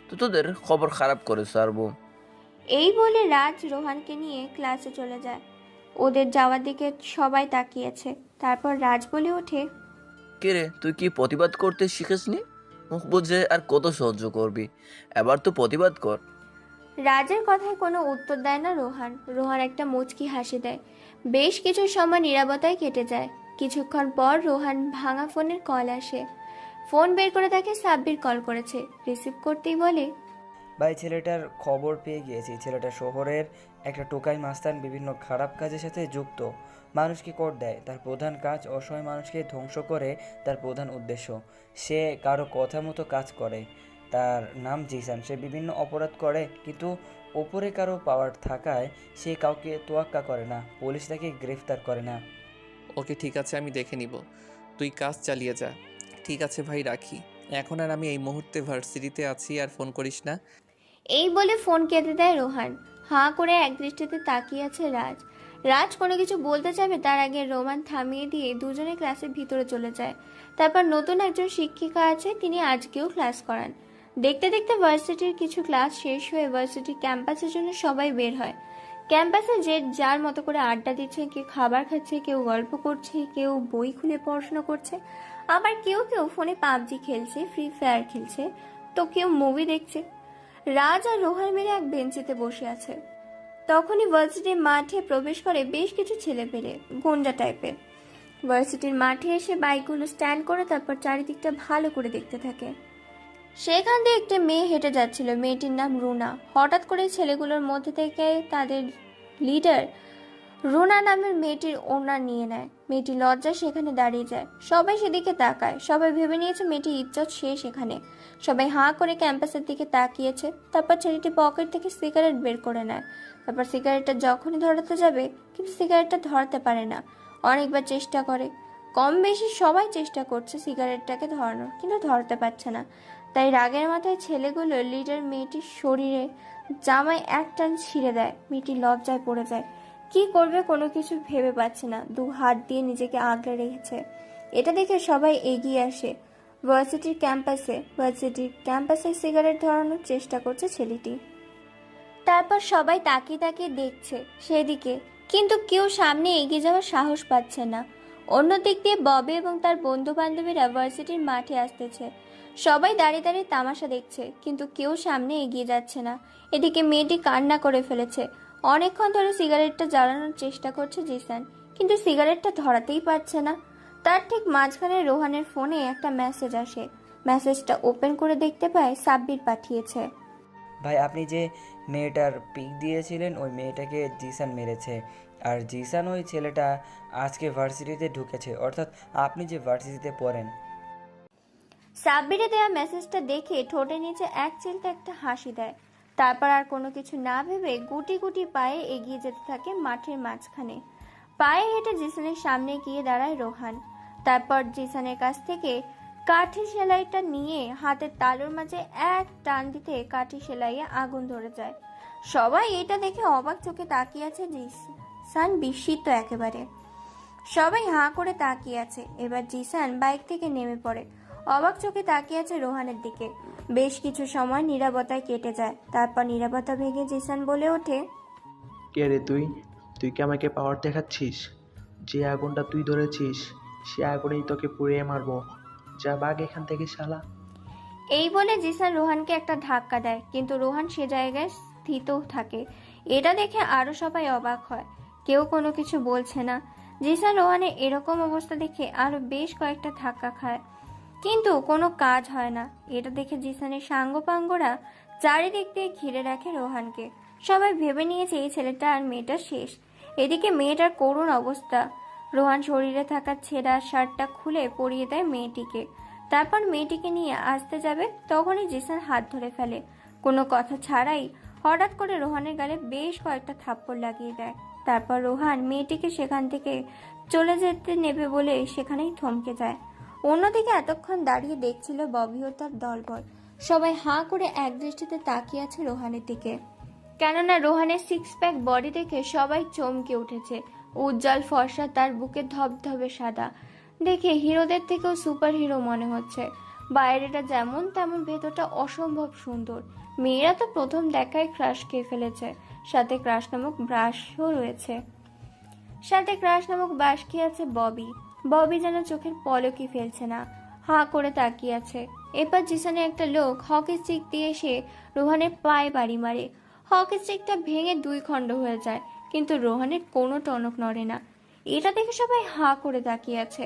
তো তোদের খবর খারাপ করে ছাড়বো। এই বলে রাজ রোহানকে নিয়ে ক্লাসে চলে যায়। ওদের যাওয়ার দিকে সবাই তাকিয়েছে। তারপর রাজ বলে ওঠে, কে রে, তুই কি প্রতিবাদ করতে শিখেসনি? মুখ বুঝে আর কত সহ্য করবি, এবার তো প্রতিবাদ কর। রাজের কথায় কোনো উত্তর দেয় না রোহান। রোহান একটা মুচকি হাসি দেয়। বেশ কিছু সময় নীরবতায় কেটে যায়। কিছুক্ষণ পর রোহান ভাঙা ফোনের কল আসে। ফোন বের করে দেখে সাব্বির কল করেছে। রিসিভ করতেই বলে, ভাই ছেলেটার খবর পেয়ে গিয়েছি। ছেলেটা শহরের একটা টোকাই মাস্তান, বিভিন্ন খারাপ কাজের সাথে যুক্ত, মানুষকে কর দেয়। তার প্রধান কাজ অসহায় মানুষকে ধ্বংস করে, তার প্রধান উদ্দেশ্য। সে কারো কথা মতো কাজ করে। তার নাম জিসান। সে বিভিন্ন অপরাধ করে, কিন্তু ওপরে কারো পাওয়ার থাকায় সে কাউকে তোয়াক্কা করে না। পুলিশ তাকে গ্রেফতার করে না। ওকে ঠিক আছে, আমি দেখে নিব, তুই কাজ চালিয়ে যা। ঠিক আছে ভাই, রাখি এখন। আর আমি এই মুহূর্তে ভার্সিটিতে আছি, আর ফোন করিস না। এই বলে ফোন কেটে দেয় রোহান। হাঁ করে একদৃষ্টিতে তাকিয়ে আছে রাজ। রাজ কোনো কিছু বলতে যাবে, তার আগে রোমান থামিয়ে দিয়ে দুজনে ক্লাসের ভিতরে চলে যায়। তারপর নতুন একজন শিক্ষিকা আছে, তিনি আজকেও ক্লাস করান। দেখতে দেখতে ভার্সিটির কিছু ক্লাস শেষ হয়ে ভার্সিটির ক্যাম্পাসের জন্য সবাই বের হয়। ক্যাম্পাসে যে যার মতো করে আড্ডা দিচ্ছে, কেউ খাবার খাচ্ছে, কেউ গল্প করছে, কেউ বই খুলে পড়াশোনা করছে, আবার কেউ কেউ ফোনে পাবজি খেলছে, ফ্রি ফায়ার খেলছে, তো কেউ মুভি দেখছে। রাজ আর রোহান মিলে এক বেঞ্চিতে বসে আছে। তখনই ভার্সিটির মাঠে প্রবেশ করে বেশ কিছু ছেলে পেলে, গুন্ডা টাইপের। ভার্সিটির মাঠে এসে বাইকগুলো স্ট্যান্ড করে তারপর চারিদিকটা ভালো করে দেখতে থাকে। সেখান দিয়ে একটা মেয়ে হেঁটে যাচ্ছিল। মেয়েটির নাম রুনা। হঠাৎ করে ছেলেগুলোর মধ্যে থেকে তাদের লিডার রুনা নামের মেয়েটির ওড়না নিয়ে নেয়। মেয়েটি লজ্জায় সেখানে দাঁড়িয়ে যায়। সবাই সেদিকে তাকায়। সবাই ভেবে নিয়েছে মেয়েটির ইজ্জত শেষ এখানে। সবাই হাঁ করে ক্যাম্পাসের দিকে তাকিয়েছে। তারপর ছেলেটি পকেট থেকে সিগারেট বের করে নেয়। তারপর সিগারেটটা যখনই ধরাতে যাবে, কিন্তু সিগারেটটা ধরাতে পারে না। অনেকবার চেষ্টা করে, কম বেশি সবাই চেষ্টা করছে সিগারেটটাকে ধরানোর, কিন্তু ধরতে পারছে না। তাই রাগের মাথায় ছেলেগুলো লিডার মেয়েটির শরীরে জামায় এক টান ছিঁড়ে দেয়। মেয়েটি লজ্জায় পড়ে যায়। কি করবে কোনো কিছু ভেবে পাচ্ছে না। দু হাত দিয়ে নিজেকে আগলে রেখেছে। এটা দেখে সবাই এগিয়ে আসে। ভার্সিটির ক্যাম্পাসে সিগারেট ধরানোর চেষ্টা করছে ছেলেটি। তারপর সবাই তাকিয়ে তাকিয়ে দেখছে সেদিকে, কিন্তু কেউ সামনে এগিয়ে যাওয়ার সাহস পাচ্ছে না। অন্যদিক দিয়ে ববি এবং তার বন্ধু বান্ধবীরা ভার্সিটির মাঠে আসতেছে। সবাই দাঁড়িয়ে দাঁড়িয়ে তামাশা দেখছে, কিন্তু কেউ সামনে এগিয়ে যাচ্ছে না। এদিকে মেয়েটি কান্না করে ফেলেছে। অনেকক্ষণ ধরে সিগারেটটা জ্বালানোর চেষ্টা করছে জিসান, কিন্তু সিগারেটটা ধরাতেই পারছে না। তার ঠিক মাঝখানে রোহানের ফোনে একটা মেসেজ আসে। মেসেজটা ওপেন করে দেখতে পায় সাব্বির পাঠিয়েছে। ভাই আপনি যে মেয়েটার পিক দিয়েছিলেন, ওই মেয়েটাকে জিসান মেরেছে। আর জিসান ওই ছেলেটা আজকে ভার্সিটিতে ঢুকেছে, অর্থাৎ আপনি যে ভার্সিটিতে পড়েন। সাব্বিরে দেওয়া মেসেজটা দেখে ঠোঁটের নিচে এক চিলতে একটা হাসি দেয়। তারপর আর কোনো কিছু না ভেবে গুটি গুটি পায়ে এগিয়ে যেতে থাকে মাঠের মাঝখানে। পায়ে হেঁটে জিসানের সামনে গিয়ে দাঁড়ায় রোহান। তারপর জিসানের কাছ থেকে কাঠি সেলাইটা নিয়ে হাতের তালুর মাঝে এক টান দিতে কাঠি সেলাইয়ে আগুন ধরে যায়। সবাই এটা দেখে অবাক চোখে তাকিয়ে আছে। জিসান বিস্মিত একেবারে। সবাই হাঁ করে তাকিয়ে আছে। এবার জিসান বাইক থেকে নেমে পড়ে, অবাক চোখে তাকিয়ে আছে রোহানের দিকে। বেশ কিছু সময় নীরবতায় কেটে যায়। তারপর নীরবতা ভেঙে জিসান বলে ওঠে, কে রে তুই? তুই কি আমাকে পাওয়ার দেখাচ্ছিস? যে আগুনটা তুই ধরেছিস সে আগুনেই তোকে পুড়িয়ে মারবো। যা বাঘ এখান থেকে শালা। এই বলে জিসান রোহানকে একটা ধাক্কা দেয়, কিন্তু রোহান সে জায়গায় স্থিত থাকে। এটা দেখে আরো সবাই অবাক হয়, কেউ কোনো কিছু বলছে না। জিসান রোহানের এরকম অবস্থা দেখে আরো বেশ কয়েকটা ধাক্কা খায়, কিন্তু কোনো কাজ হয় না। এটা দেখে জিসানের সাঙ্গপাঙ্গরা চারিদিক দিয়ে ঘিরে রাখে রোহানকে। সবাই ভেবে নিয়েছে এই ছেলেটা আর মেয়েটা শেষ। এদিকে মেয়েটার করুণ অবস্থা। রোহান শরীরে থাকা ছেঁড়া শার্টটা খুলে পরিয়ে দেয় মেয়েটিকে। তারপর মেয়েটিকে নিয়ে আসতে যাবে, তখনই জিসান হাত ধরে ফেলে। কোনো কথা ছাড়াই হঠাৎ করে রোহানের গালে বেশ কয়েকটা থাপ্পড় লাগিয়ে দেয়। তারপর রোহান মেয়েটিকে সেখান থেকে চলে যেতে নেবে বলে সেখানেই থমকে যায়। অন্যদিকে এতক্ষণ দাঁড়িয়ে দেখছিল ববি ও তার দলবল। সবাই হাঁ করে এক দৃষ্টিতে তাকিয়ে আছে রোহানের দিকে, কেননা রোহানের সিক্স প্যাক বডি দেখে সবাই চমকে উঠেছে। উজ্জ্বল ফর্সা, তার বুকে ধবধবে সাদা, দেখে হিরোদের থেকেও সুপার হিরো মনে হচ্ছে। বাইরেটা যেমন তেমন ভেতরটা অসম্ভব সুন্দর। মেয়েরা তো প্রথম দেখায় ক্রাশ খেয়ে ফেলেছে। সাথে ক্রাশ নামক ব্রাশও রয়েছে। সাথে ক্রাশ নামক ব্রাশ খেয়ে আছে ববি। ববি যেন চোখের পলকই ফেলছে না, হাঁ করে তাকিয়ে আছে। এরপর জিসানে একটা লোক হকি স্টিক দিয়ে এসে রোহানের পায়ে বাড়ি মারে। হকি স্টিকটা ভেঙে 2 খণ্ড হয়ে যায়, কিন্তু রোহানের কোনো টনক নড়ে না। এটা দেখে সবাই হাঁ করে তাকিয়ে আছে।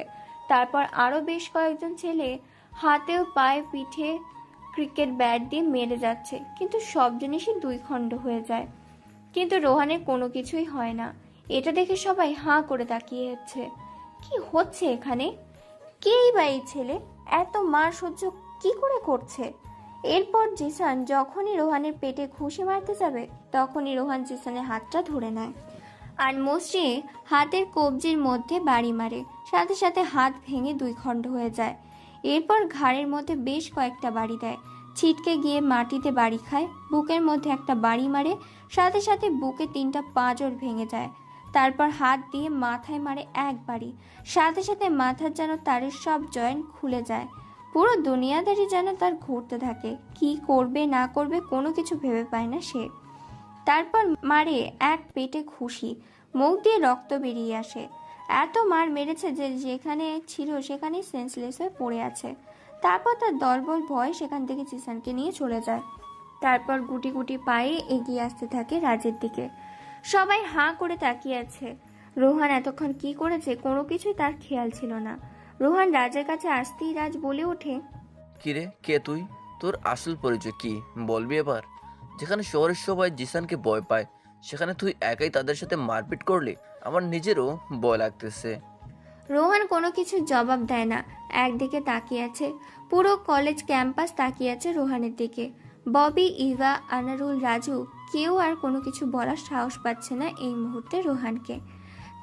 তারপর আরো বেশ কয়েকজন ছেলে হাতে ও পায়ে পিঠে ক্রিকেট ব্যাট দিয়ে মেরে যাচ্ছে, কিন্তু সব জিনিসই 2 খণ্ড হয়ে যায়, কিন্তু রোহানের কোনো কিছুই হয় না। এটা দেখে সবাই হাঁ করে তাকিয়ে আছে। কি হচ্ছে এখানে? কেই বা এই ছেলে এত মার সহ্য কি করে করছে? এরপর জিসান যখনই রোহানের পেটে ঘুষি মারতে যাবে, তখনই রোহান জিসানের হাতটা ধরে নেয় আর মসৃণে হাতের কবজির মধ্যে বাড়ি মারে। সাথে সাথে হাত ভেঙে 2 খণ্ড হয়ে যায়। এরপর ঘাড়ের মধ্যে বেশ কয়েকটা বাড়ি দেয়। ছিটকে গিয়ে মাটিতে বাড়ি খায়। বুকের মধ্যে একটা বাড়ি মারে। সাথে সাথে বুকে 3টা পাঁজর ভেঙে যায়। তারপর হাত দিয়ে মাথায় মারে এক বাড়ি। সাথে সাথে মাথার যেন তারের সব জয়েন্ট খুলে যায়। পুরো দুনিয়াদারি যেন তার ঘুরতে থাকে। কি করবে না করবে কোনো কিছু ভেবে পায় না সে। তারপর মারে এক পেটে ঘুষি, মুখ দিয়ে রক্ত বেরিয়ে আসে। এত মার মেরেছে যে যেখানে ছিল সেখানেই সেন্সলেস হয়ে পড়ে আছে। তারপর তার দলবল ভয় সেখান থেকে জিসানকে নিয়ে চলে যায়। তারপর গুটি গুটি পায়ে এগিয়ে আসতে থাকে রাজের দিকে। সবাই হাঁ করে তাকিয়ে আছে। রোহান এতক্ষণ কি করেছে কোনো কিছুই তার খেয়াল ছিল না। রোহান রাজের কাছে আসতেই রাজ বলে ওঠে, কিরে, কে তুই? তোর আসল পরিচয় কি বলবি এবার? যেখানে শহরের সবাই জিসানকে ভয় পায়, সেখানে তুই একাই তাদের সাথে মারপিট করলি। আমার নিজেরও ভয় লাগতেছে। রোহান কোনো কিছু জবাব দেয় না, একদিকে তাকিয়ে আছে। পুরো কলেজ ক্যাম্পাস তাকিয়ে আছে রোহানের দিকে। ববি, ইভা, আনারুল, রাজু কেউ আর কোনো কিছু বলার সাহস পাচ্ছে না এই মুহূর্তে রোহানকে।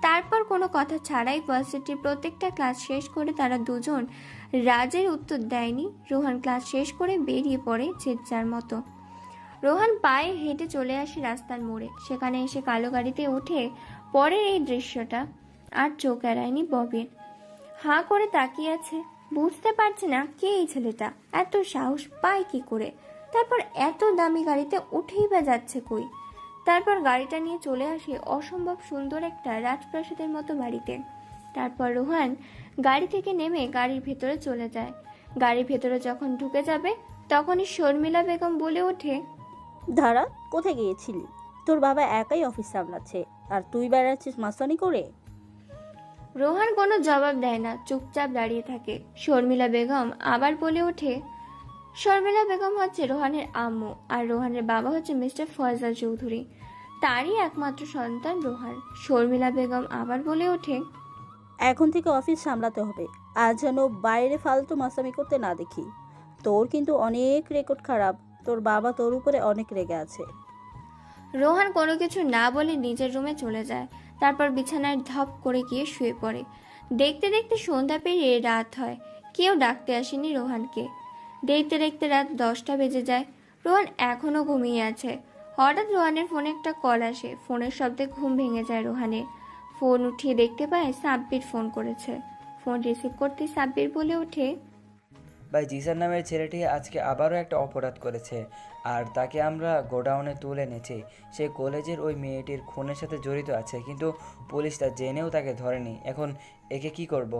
তারপর কোনো কথা ছাড়াই ভার্সিটির প্রত্যেকটা ক্লাস শেষ করে তারা দুজন রাজের উত্তর দেয়নি। রোহান ক্লাস শেষ করে বেরিয়ে পড়ে যে যার মতো। রোহান পায়ে হেঁটে চলে আসে রাস্তার মোড়ে। সেখানে এসে কালো গাড়িতে উঠে পরের এই দৃশ্যটা আর চোখ এড়ায়নি ববির। হাঁ করে তাকিয়ে আছে, বুঝতে পারছে না কে এই ছেলেটা, এত সাহস পায় কি করে, তারপর এত দামি গাড়িতে উঠেই বা যাচ্ছে কই। তারপর গাড়িটা নিয়ে চলে আসে অসম্ভব সুন্দর একটা রাজপ্রাসাদের মতো বাড়িতে। তারপর রোহান গাড়ি থেকে নেমে গাড়ির ভেতরে চলে যায়। গাড়ির ভেতরে যখন ঢুকে যাবে, তখনই শর্মিলা বেগম বলে ওঠে, ধারা, কোথায় গিয়েছিলি? তোর বাবা একাই অফিস সামলাচ্ছে আর তুই বেড়াচ্ছিস মাস্তানি করে। রোহান কোনো জবাব দেয় না, চুপচাপ দাঁড়িয়ে থাকে। শর্মিলা বেগম আবার বলে ওঠে, শর্মিলা বেগম হচ্ছে রোহানের আম্মু, আর রোহানের বাবা হচ্ছে মিস্টার ফয়সাল চৌধুরী, তারই একমাত্র সন্তান রোহান। শর্মিলা বেগম আবার বলে ওঠে, এখন থেকে অফিস সামলাতে হবে আর যেন বাইরে ফালতু মাসামি করতে না দেখি। তোর কিন্তু অনেক রেকর্ড খারাপ, তোর বাবা তোর উপরে অনেক রেগে আছে। রোহান কোনো কিছু না বলে নিজের রুমে চলে যায়। তারপর বিছানায় ধপ করে গিয়ে শুয়ে পড়ে। দেখতে দেখতে সন্ধ্যা পেরিয়ে রাত হয়। কেউ ডাকতে আসেনি রোহানকে। দেখতে দেখতে রাত 10টা বেজে যায়। রোহান এখনও ঘুমিয়ে আছে। হঠাৎ রোহানের ফোনে একটা কল আসে। ফোনের শব্দে ঘুম ভেঙে যায় রোহানের। ফোন উঠিয়ে দেখতে পায় সাব্বির ফোন করেছে। ফোন রিসিভ করতে সাব্বির বলে ওঠে, ভাই জিসান নামের ছেলেটি আজকে আবারও একটা অপরাধ করেছে, আর তাকে আমরা গোডাউনে তুলে এনেছি। সে কলেজের ওই মেয়েটির খুনের সাথে জড়িত আছে, কিন্তু পুলিশ তা জেনেও তাকে ধরেনি। এখন একে কি করব?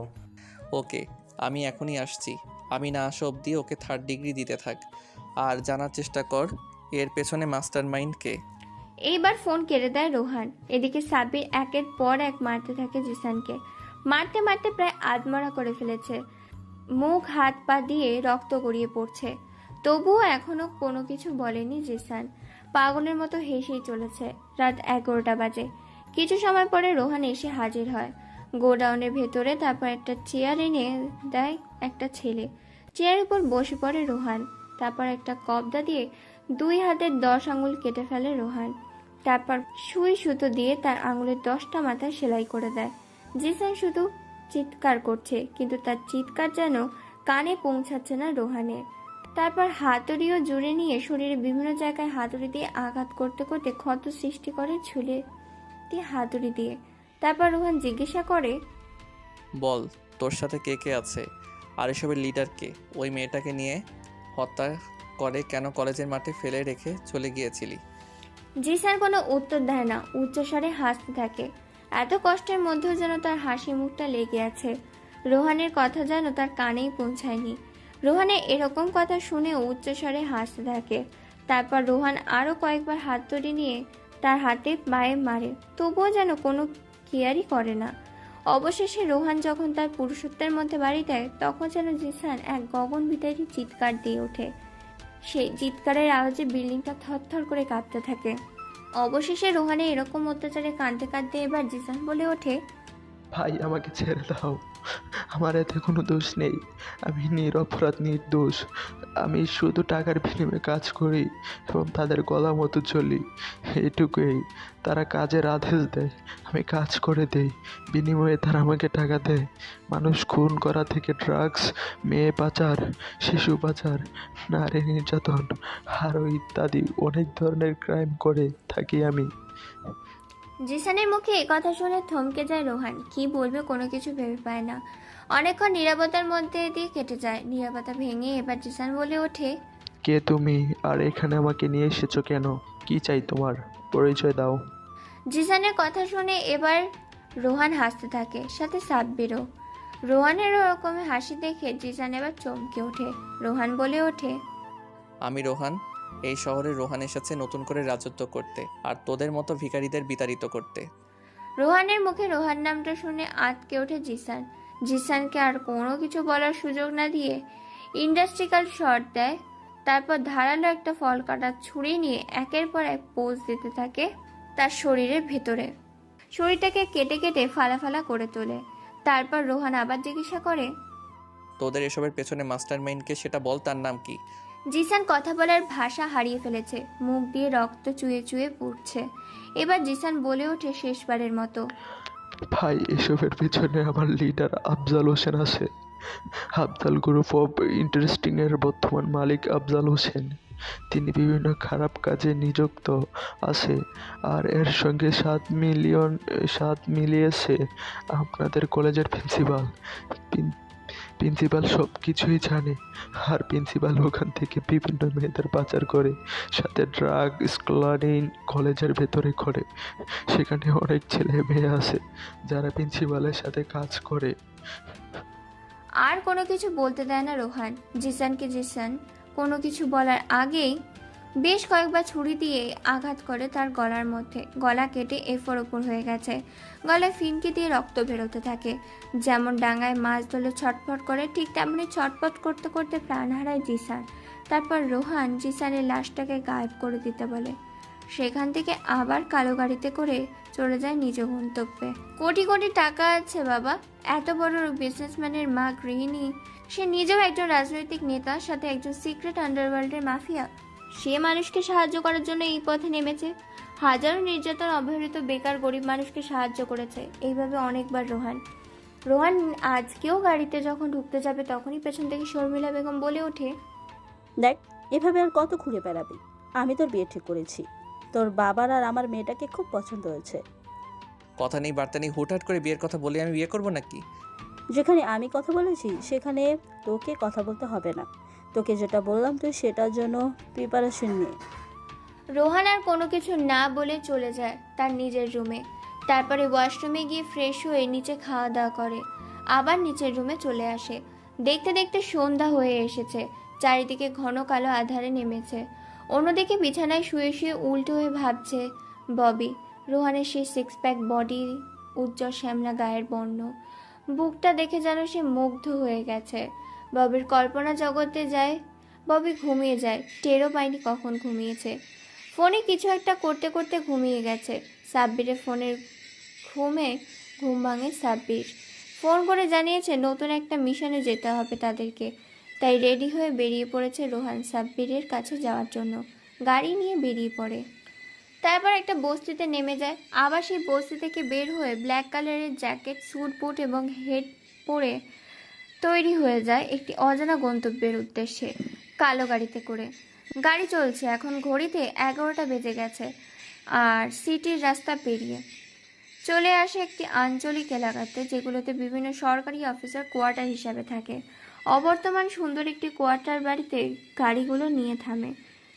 ওকে, আমি এখনই আসছি। আমি না আসা অবধি ওকে 3rd ডিগ্রি দিতে থাক, আর জানার চেষ্টা কর এর পেছনে মাস্টার মাইন্ড কে। এইবার ফোন কেড়ে দেয় রোহান। এদিকে সাব্বির একের পর এক মারতে থাকে জিসানকে। মারতে মারতে প্রায় আধমরা করে ফেলেছে। মুখ হাত পা দিয়ে রক্ত গড়িয়ে পড়ছে। তবুও এখনো কোনো কিছু বলেনি জিসান। পাগলের মতো হেসেই চলেছে। রাত 11টা বাজে। কিছু সময় পরে রোহান এসে হাজির হয় গোডাউনের ভেতরে। তারপর একটা চেয়ার এনে দেয় একটা ছেলে। চেয়ারের উপর বসে পড়ে রোহান। তারপর একটা কবদা দিয়ে 2 হাতের 10 আঙুল কেটে ফেলে রোহান। তারপর সুই সুতো দিয়ে তার আঙুলের 10টা মাথা সেলাই করে দেয়। জিসান শুধু চিৎকার করছে, কিন্তু তার চিৎকার যেন কানে পৌঁছাচ্ছে না রোহানের। তারপর হাতুড়িও জুড়ে নিয়ে শরীরে বিভিন্ন জায়গায় হাতুড়ি দিয়ে আঘাত করতে করতে ক্ষত সৃষ্টি করে ঝুলে দিয়ে হাতুড়ি দিয়ে। তারপর রোহান জিজ্ঞাসা করে, বল তোর সাথে কে কে আছে, আর এসবের লিডার কে? ওই মেয়েটাকে নিয়ে হত্যা করে কেন কলেজের মাঠে ফেলে রেখে চলে গিয়েছিলি? জিসান কোনো উত্তর দেয় না, উচ্চস্বরে হাসতে থাকে। এত কষ্টের মধ্যেও যেন তার হাসি মুখটা লেগে আছে। রোহানের কথা যেন তার কানেই পৌঁছায়নি। রোহানের এরকম কথা শুনে উচ্চস্বরে হাসতে থাকে। তারপর রোহান আরও কয়েকবার হাতুড়ি নিয়ে তার হাতে পায়ে মারে, তবুও যেন কোনো কেয়ারই করে না। অবশেষে রোহান যখন তার পুরুষত্বের মধ্যে বাড়ি দেয়, তখন যেন জিসান এক গগনবিদারী চিৎকার দিয়ে ওঠে। সেই চিৎকারের আওয়াজে বিল্ডিংটা থরথর করে কাঁপতে থাকে। অবশেষে রোহানের এরকম অত্যাচারে কাঁদতে কাঁদতে এবার জিসান বলে ওঠে, ভাই আমাকে ছেড়ে দাও, আমার এতে কোনো দোষ নেই। আমি নিরপরাধ, নির্দোষ। আমি শুধু টাকার বিনিময়ে কাজ করি এবং তাদের গলা মতো চলি, এটুকুই। তারা কাজের আদেশ দেয়, আমি কাজ করে দেই, বিনিময়ে তারা আমাকে টাকা দেয়। মানুষ খুন করা থেকে ড্রাগস, মেয়ে পাচার, শিশু পাচার, নারী নির্যাতন আরও ইত্যাদি অনেক ধরনের ক্রাইম করে থাকি আমি। জিসানের মুখে এ কথা শুনে থমকে যায় রোহান। কি বলবে কোনো কিছু ভেবে পায় না। অনেকক্ষণ নীরবতার মধ্যে দিয়ে কেটে যায়। নীরবতা ভেঙে এবার জিসান বলে ওঠে, কে তুমি, আর এখানে আমাকে নিয়ে এসেছো কেন? কি চাই তোমার? পরিচয় দাও। জিসানের কথা শুনে এবার রোহান হাসতে থাকে, সাথে সাব্বিরও। রোহানের ওরকম হাসি দেখে জিসান এবার চমকে ওঠে। রোহান বলে ওঠে, আমি রোহান। এই শহরে রোহান এসেছে নতুন করে রাজত্ব করতে, আর তোদের মতো ভিখারিদের বিতাড়িত করতে। রোহানের মুখে রোহান নামটা শুনে আটকে ওঠে জিসান। জিসানকে আর কোনো কিছু বলার সুযোগ না দিয়ে ইন্ডাস্ট্রিয়াল শট দেয়। তারপর ধারালো একটা ফল কাটার ছুরি নিয়ে একের পর এক পোজ দিতে থাকে তার শরীরের ভেতরে। শরীরটাকে কেটে কেটে ফালা ফালা করে তোলে। তারপর রোহান আবার জিজ্ঞাসা করে, তোদের এসবের পেছনে মাস্টার মাইন্ডকে সেটা বল, তার নাম কি? জিসান কথা বলার ভাষা হারিয়ে ফেলেছে। মুখ দিয়ে রক্ত চুয়ে চুয়ে পড়ছে। এবার জিসান বলে ওঠে শেষবারের মতো, ভাই এসবের পিছনে আমার লিডার আফজাল হোসেন আছে। আফজাল গ্রুপ অফ ইন্টারেস্টিংয়ের বর্তমান মালিক আফজাল হোসেন। তিনি বিভিন্ন খারাপ কাজে নিযুক্ত আছে, আর এর সঙ্গে 7 মিলিয়েছে আপনাদের কলেজের প্রিন্সিপাল সব কিছুই জানে। আর প্রিন্সিপাল ওখান থেকে বিভিন্ন মেয়েদের পাচার করে, সাথে ড্রাগ স্মাগলিং কলেজের ভেতরে করে। সেখানে অনেক ছেলে মেয়ে আছে যারা প্রিন্সিপালের সাথে কাজ করে। আর কোনো কিছু বলতে দেয় না রোহান জিসানকে। জিসান কোনো কিছু বলার আগেই বেশ কয়েকবার ছুরি দিয়ে আঘাত করে তার গলার মধ্যে। গলা কেটে এফোর ওপর হয়ে গেছে। গলায় ফিনকি দিয়ে রক্ত বেরোতে থাকে। যেমন ডাঙায় মাছ ধরলে ছটফট করে, ঠিক তেমনি ছটফট করতে করতে প্রাণ হারায় জিসান। তারপর রোহান জিসানের লাশটাকে গায়েব করে দিতে বলে। সেখান থেকে আবার কালো গাড়িতে করে চলে যায় নিজ গন্তব্যে। কোটি কোটি টাকা আছে বাবা, এত বড় বিজনেসম্যানের মা গৃহিণী, সে নিজেও একজন রাজনৈতিক নেতা, সাথে একজন সিক্রেট আন্ডারওয়ার্ল্ডের মাফিয়া। সে মানুষকে সাহায্য করার জন্য এই পথে নেমেছে। হাজারো নির্যাতন অবহেলিত বেকার গরিব মানুষকে সাহায্য করেছে এইভাবে অনেকবার রোহান আজকেও গাড়িতে যখন ঢুকতে যাবে তখনই পেছন থেকে শর্মিলা বেগম বলে ওঠে, দেখ, এভাবে আর কত ঘুরে বেড়াবি? আমি তোর বিয়ে ঠিক করেছি। তোর বাবার আর আমার মেয়েটাকে খুব পছন্দ হয়েছে। কথা নেই বার্তা নেই, হুটহাট করে বিয়ের কথা বলে আমি বিয়ে করব নাকি? যেখানে আমি কথা বলেছি সেখানে তোকে কথা বলতে হবে না। তোকে যেটা বললাম তুই সেটার জন্য প্রিপারেশন নে। রোহান আর কোনো কিছু না বলে চলে যায় তার নিজের রুমে। তারপরে ওয়াশরুমে গিয়ে ফ্রেশ হয়ে নিচে খাওয়া দাওয়া করে আবার নিচের রুমে চলে আসে। দেখতে দেখতে সন্ধ্যা হয়ে এসেছে, চারিদিকে ঘন কালো আঁধারে নেমেছে। অন্যদিকে বিছানায় শুয়ে শুয়ে উল্টো হয়ে ভাবছে ববি। রোহানের সেই সিক্স প্যাক বডি, উজ্জ্বল শ্যামলা গায়ের বর্ণ, বুকটা দেখে যেন সে মুগ্ধ হয়ে গেছে। ববির কল্পনা জগতে যায়। ববি ঘুমিয়ে যায়, টেরও পায়নি কখন ঘুমিয়েছে। ফোনে কিছু একটা করতে করতে ঘুমিয়ে গেছে। সাব্বিরের ফোনের ঘুম ভাঙে সাব্বির। ফোন করে জানিয়েছে নতুন একটা মিশনে যেতে হবে তাদেরকে। তাই রেডি হয়ে বেরিয়ে পড়েছে রোহান সাব্বিরের কাছে যাওয়ার জন্য। গাড়ি নিয়ে বেরিয়ে পড়ে। তারপর একটা বস্তিতে নেমে যায়। আবার সেই বস্তি থেকে বের হয়ে ব্ল্যাক কালারের জ্যাকেট, স্যুট বুট এবং হেড পরে তৈরি হয়ে যায় একটি অজানা গন্তব্যের উদ্দেশ্যে কালো গাড়িতে করে। গাড়ি চলছে, এখন ঘড়িতে 11টা বেজে গেছে। আর সিটির রাস্তা পেরিয়ে চলে আসে একটি আঞ্চলিক এলাকাতে, যেগুলোতে বিভিন্ন সরকারি অফিসার কোয়ার্টার হিসাবে থাকে। অবর্তমান সুন্দর একটি কোয়ার্টার বাড়িতে গাড়িগুলো নিয়ে থামে।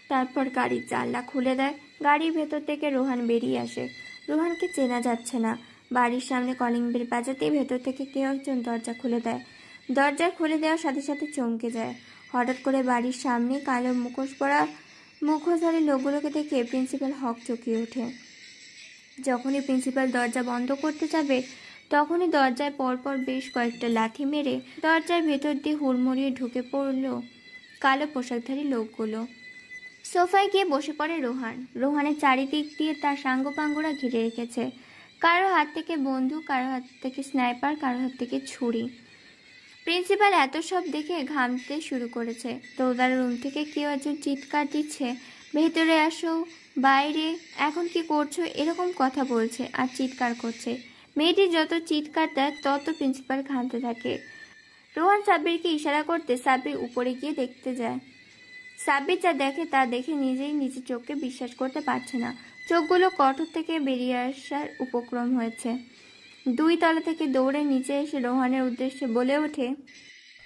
তারপর গাড়ির জানলা খুলে দেয়। গাড়ির ভেতর থেকে রোহান বেরিয়ে আসে। রোহানকে চেনা যাচ্ছে না। বাড়ির সামনে কলিং বেল বাজাতেই ভেতর থেকে কেউ একজন দরজা খুলে দেয়। দরজা খুলে দেওয়ার সাথে সাথে চমকে যায়। হঠাৎ করে বাড়ির সামনে কালো মুখোশ পরা মুখোশধারী লোকগুলোকে দেখে প্রিন্সিপাল হক চকিয়ে ওঠে। যখনই প্রিন্সিপাল দরজা বন্ধ করতে যাবে তখনই দরজায় পরপর বেশ কয়েকটা লাথি মেরে দরজার ভেতর দিয়ে হুড়মুড়িয়ে ঢুকে পড়ল কালো পোশাকধারী লোকগুলো। সোফায় গিয়ে বসে পড়ে রোহান। রোহানের চারিদিক দিয়ে তার সাঙ্গপাঙ্গরা ঘিরে রেখেছে। কারো হাত থেকে বন্দুক, কারো হাত থেকে স্নাইপার, কারো হাত থেকে ছুরি। প্রিন্সিপাল এত সব দেখে ঘামতে শুরু করেছে। তোদার রুম থেকে কেউ একজন চিৎকার দিচ্ছে, ভেতরে আসো, বাইরে, এখন কি করছো, এরকম কথা বলছে আর চিৎকার করছে। মেয়েটি যত চিৎকার দেয় তত প্রিন্সিপাল ঘামতে থাকে। রোহান সাব্বিরকে ইশারা করতে সাব্বির উপরে গিয়ে দেখতে যায়। সাব্বির যা দেখে তা দেখে নিজেই নিজের চোখকে বিশ্বাস করতে পারছে না। চোখগুলো কঠোর থেকে বেরিয়ে আসার উপক্রম হয়েছে। 2 তলা থেকে দৌড়ে নিচে এসে রোহানের উদ্দেশ্যে বলে ওঠে,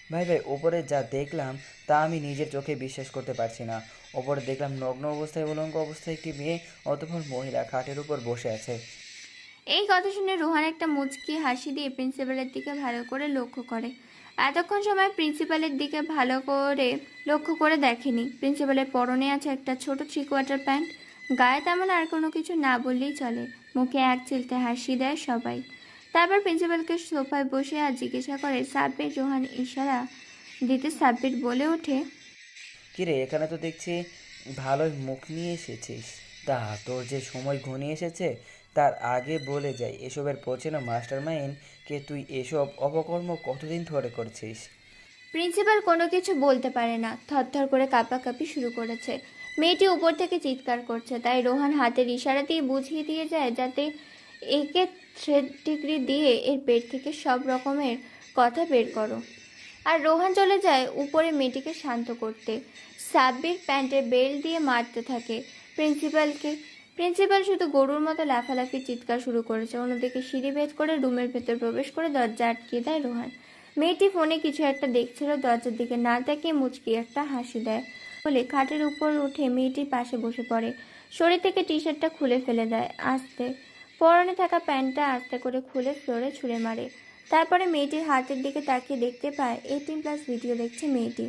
ভাই ভাই, ওপরে যা দেখলাম তা আমি নিজের চোখে বিশ্বাস করতে পারছি না। ওপরে দেখলাম নগ্ন অবস্থায়, উলঙ্গ অবস্থায় একটি মেয়ে, অতঃপর মহিলা খাটের উপর বসে আছে। এই কথা শুনে রোহান একটা মুচকি হাসি দিয়ে প্রিন্সিপালের দিকে ভালো করে লক্ষ্য করে। এতক্ষণ সময় প্রিন্সিপালের দিকে ভালো করে লক্ষ্য করে দেখেনি। প্রিন্সিপালের পরনে আছে একটা ছোট 3/4 প্যান্ট। গায়ে তেমন আর কোনো কিছু না বললেই চলে। মুখে এক চিলতে হাসি দেয় সবাই। তারপর প্রিন্সিপালকে সোফায় বসে আর জিজ্ঞাসা করে সাব্বির। রোহান ইশারা দিতে সাব্বির বলে ওঠে, কিরে, এখানে তো দেখছি ভালোই মুখ নিয়ে এসেছিস। তা তোর যে সময় ঘনিয়ে এসেছে তার আগে বলে যাই, এসবের পেছনে মাস্টারমাইন্ড কে? তুই এসব অপকর্ম কতদিন ধরে করছিস? প্রিন্সিপাল কোনো কিছু বলতে পারে না, থরথর করে কাঁপাকাঁপি শুরু করেছে। মেয়েটি উপর থেকে চিৎকার করছে, তাই রোহান হাতের ইশারা দিয়ে বুঝিয়ে দিয়ে যায় যাতে একে থ্রেড ডিগ্রি দিয়ে এর পেট থেকে সব রকমের কথা বের করো। আর রোহান চলে যায় উপরে মেয়েটিকে শান্ত করতে। সাব্বির প্যান্টের বেল্ট দিয়ে মারতে থাকে প্রিন্সিপালকে। প্রিন্সিপাল শুধু গরুর মতো লাফালাফি চিৎকার শুরু করেছে। অন্যদিকে সিঁড়ি ভেদ করে রুমের ভেতর প্রবেশ করে দরজা আটকিয়ে দেয় রোহান। মেয়েটি ফোনে কিছু একটা দেখছিল, দরজার দিকে না তাকিয়ে মুচকি একটা হাসি দেয় বলে খাটের উপর উঠে মেয়েটির পাশে বসে পড়ে। শরীর থেকে টি শার্টটা খুলে ফেলে দেয় আস্তে। পরনে থাকা প্যান্টটা আস্তে করে খুলে ফ্লোরে ছুঁড়ে মারে। তারপরে মেয়েটির হাতের দিকে তাকিয়ে দেখতে পায় 18+ ভিডিও দেখছে মেয়েটি।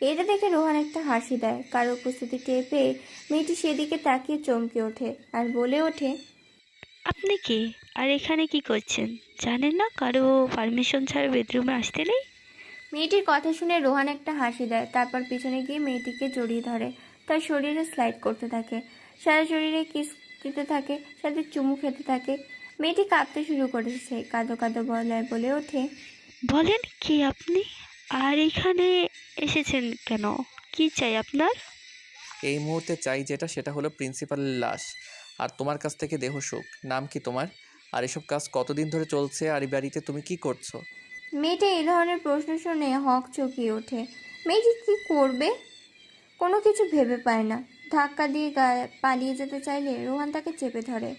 এটা দেখে রোহান একটা হাসি দেয়। কারো উপস্থিতি টের পেয়ে মেয়েটি সেদিকে তাকিয়ে চমকে ওঠে আর বলে ওঠে, আপনি কে আর এখানে কি করছেন? জানেন না কারো পারমিশন ছাড়া বেডরুমে আসতে নেই? মেয়েটির কথা শুনে রোহান একটা হাসি দেয়। তারপর পিছনে গিয়ে মেয়েটিকে জড়িয়ে ধরে, তার শরীরে স্লাইড করতে থাকে। সারা শরীরে কিস দিতে থাকে, সাথে চুমু খেতে থাকে। মেয়েটি কাঁদতে শুরু করেছে, কাঁদো কাঁদো গলায় বলে ওঠে, বলেন কি আপনি? আর এখানে এসেছেন কেন? কি চাই আপনার? এই মুহূর্তে চাই যেটা, সেটা হলো প্রিন্সিপালের লাশ আর তোমার কাছ থেকে দেহ সুখ। নাম কি তোমার? আর এসব কাজ কতদিন ধরে চলছে? আর এই বাড়িতে তুমি কি করছো? মেয়েটা এই ধরনের প্রশ্ন শুনে হক চকিয়ে ওঠে। মেয়েটি কি করবে কোনো কিছু ভেবে পায় না। ধাক্কা দিয়ে পালিয়ে যেতে চাইলে রোহান তাকে চেপে ধরে।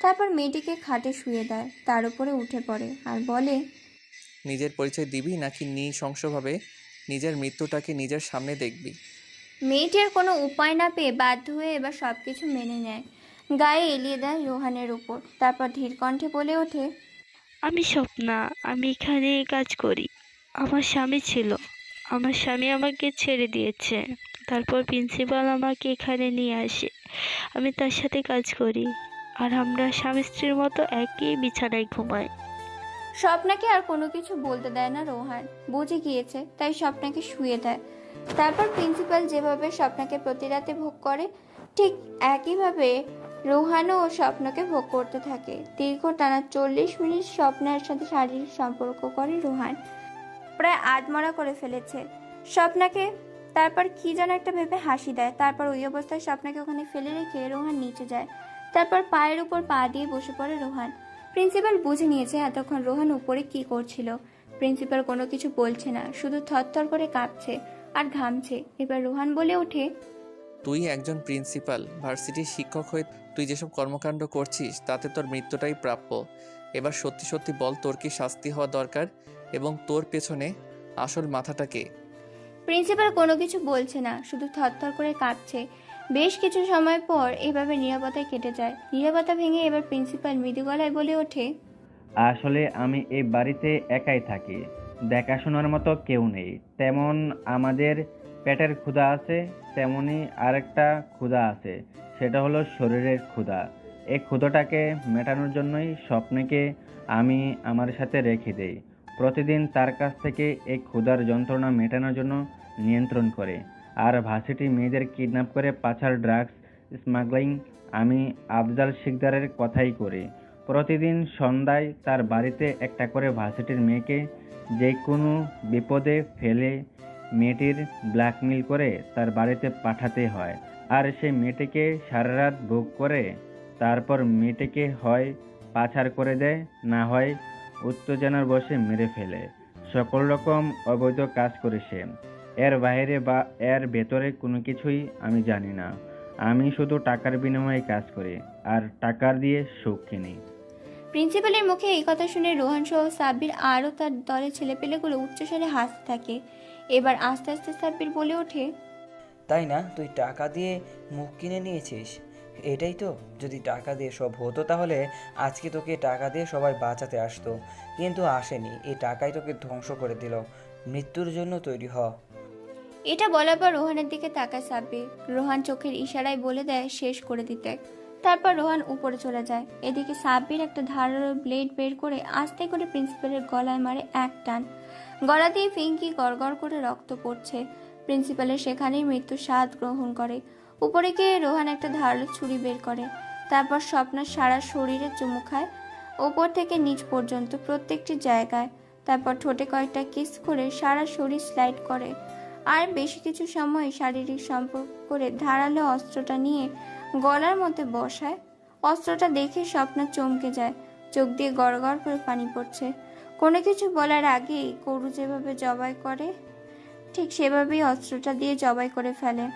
তারপর মেয়েটিকে খাটে শুয়ে দেয়, তার উপরে উঠে পড়ে আর বলে, নিজের পরিচয় দিবি নাকি নৃশংসভাবে নিজের মৃত্যুটাকে নিজের সামনে দেখবি? মেয়েটি আর কোনো উপায় না পেয়ে বাধ্য হয়ে এবার সব কিছু মেনে নেয়, গায়ে এলিয়ে দেয় রোহানের উপর। তারপর ধীর কণ্ঠে বলে ওঠে, আমি স্বপ্না, আমি এখানে কাজ করি। আমার স্বামী ছিল, আমার স্বামী আমাকে ছেড়ে দিয়েছে। তারপর প্রিন্সিপাল আমাকে এখানে নিয়ে আসে, আমি তার সাথে কাজ করি। আর আমরা স্বামী স্ত্রীর মতো একই বিছানায় ঘুমাই। স্বপ্নাকে আর কোনো কিছু বলতে দেয় না রোহান, বুঝে গিয়েছে তাই স্বপ্নাকে শুয়ে দেয়। তারপর প্রিন্সিপাল যেভাবে স্বপ্নাকে প্রতি রাতে ভোগ করে, ঠিক একইভাবে রোহানও ও স্বপ্নকে ভোগ করতে থাকে। দীর্ঘ টানা 40 মিনিট স্বপ্নার সাথে শারীরিক সম্পর্ক করে রোহান, প্রায় আধমরা করে ফেলেছে স্বপ্নাকে। তারপর কি যেন একটা ভেবে হাসি দেয়। তারপর ওই অবস্থায় স্বপ্নাকে ওখানে ফেলে রেখে রোহান নিচে যায়। তারপর পায়ের উপর পা দিয়ে বসে পড়ে রোহান। প্রিন্সিপাল বুঝে নিয়েছে এতক্ষণ রোহান উপরে কি করছিল। প্রিন্সিপাল কোনো কিছু বলছে না, শুধু থরথর করে কাঁপছে আর ঘামছে। এবার রোহান বলে ওঠে, তুই একজন প্রিন্সিপাল, ভার্সিটির শিক্ষক হয়ে তুই যেসব কর্মকাণ্ড করছিস তাতে তোর মৃত্যুটাই প্রাপ্য। এবার সত্যি সত্যি বল, তোর কি শাস্তি হওয়া দরকার এবং তোর পেছনে আসল মাথাটাকে? প্রিন্সিপাল কোনো কিছু বলছে না, শুধু থরথর করে কাঁপছে। বেশ কিছু সময় পর এভাবে নীরবতায় কেটে যায়। নীরবতা ভেঙে এবার প্রিন্সিপাল মৃদু গলায় বলে ওঠে, আসলে আমি এই বাড়িতে একাই থাকি, দেখাশোনার মতো কেউ নেই। তেমন আমাদের পেটের ক্ষুধা আছে, তেমনি আরেকটা ক্ষুধা আছে, সেটা হলো শরীরের ক্ষুধা। এই ক্ষুধাটাকে মেটানোর জন্যই স্বপ্নকে আমি আমার সাথে রেখে দেই। প্রতিদিন তার কাছ থেকে এই ক্ষুধার যন্ত্রণা মেটানোর জন্য নিয়ন্ত্রণ করে। আর ভার্সিটি মেয়েদের কিডন্যাপ করে পাচার, ড্রাগস স্মাগলিং আমি আফজাল শিকদারের কথাই করি। প্রতিদিন সন্ধ্যায় তার বাড়িতে একটা করে ভার্সিটির মেয়েকে যে কোনো বিপদে ফেলে মেয়েটির ব্ল্যাকমেল করে তার বাড়িতে পাঠাতে হয়। আর সেই মেয়েটিকে সারা রাত ভোগ করে তারপর মেয়েটিকে হয় পাচার করে দেয়, না হয় উত্তেজনার বশে মেরে ফেলে। সকল রকম অবৈধ কাজ করে সে। এর বাইরে বা এর ভেতরে কোনো কিছুই আমি জানি না। আমি শুধু টাকার বিনিময়ে কাজ করি আর টাকার দিয়ে সুখ কিনি। প্রিন্সিপালের মুখে এই কথা শুনে রোহান সহ সাব্বির আরও তার দলের ছেলেপেলেগুলো উচ্চস্বরে হাসতে থাকে। এবার আস্তে আস্তে সাব্বির বলে ওঠে, তাই না, তুই টাকা দিয়ে মুখ কিনে নিয়েছিস? এটাই তো। যদি টাকা দিয়ে সব হতো তাহলে আজকে তোকে টাকা দিয়ে সবাই বাঁচাতে আসতো, কিন্তু আসেনি। এই টাকাই তোকে ধ্বংস করে দিল। মৃত্যুর জন্য তৈরি হ। এটা বলার পর রোহানের দিকে তাকায় সাব্বির। রোহান চোখের ইশারায় বলে দেয় শেষ করে দিতে। তারপর রোহান উপরে চলে যায়। এদিকে সাব্বির একটা ধারালো ব্লেড বের করে আস্তে করে প্রিন্সিপালের গলায় মারে এক টান। গলা দিয়ে ফিঙ্কি গড়গড় করে রক্ত পড়ছে। প্রিন্সিপালের সেখানেই মৃত্যুর স্বাদ গ্রহণ করে। উপরে গিয়ে রোহান একটা ধারালো ছুরি বের করে। তারপর স্বপ্নার সারা শরীরে চুমু খায়, ওপর থেকে নিচ পর্যন্ত প্রত্যেকটি জায়গায়। তারপর ঠোঁটে কয়েকটা কিস করে সারা শরীর স্লাইড করে। আর বেশি কিছু সময় শারীরিক সম্পর্ক করে ধারালো অস্ত্রটা নিয়ে গলার মধ্যে বসায়। অস্ত্রটা দেখে স্বপ্না চমকে যায়, চোখ দিয়ে গড়গড় করে পানি পড়ছে। কোনো কিছু বলার আগেই গরু যেভাবে জবাই করে ঠিক সেভাবেই অস্ত্রটা দিয়ে জবাই করে ফেলে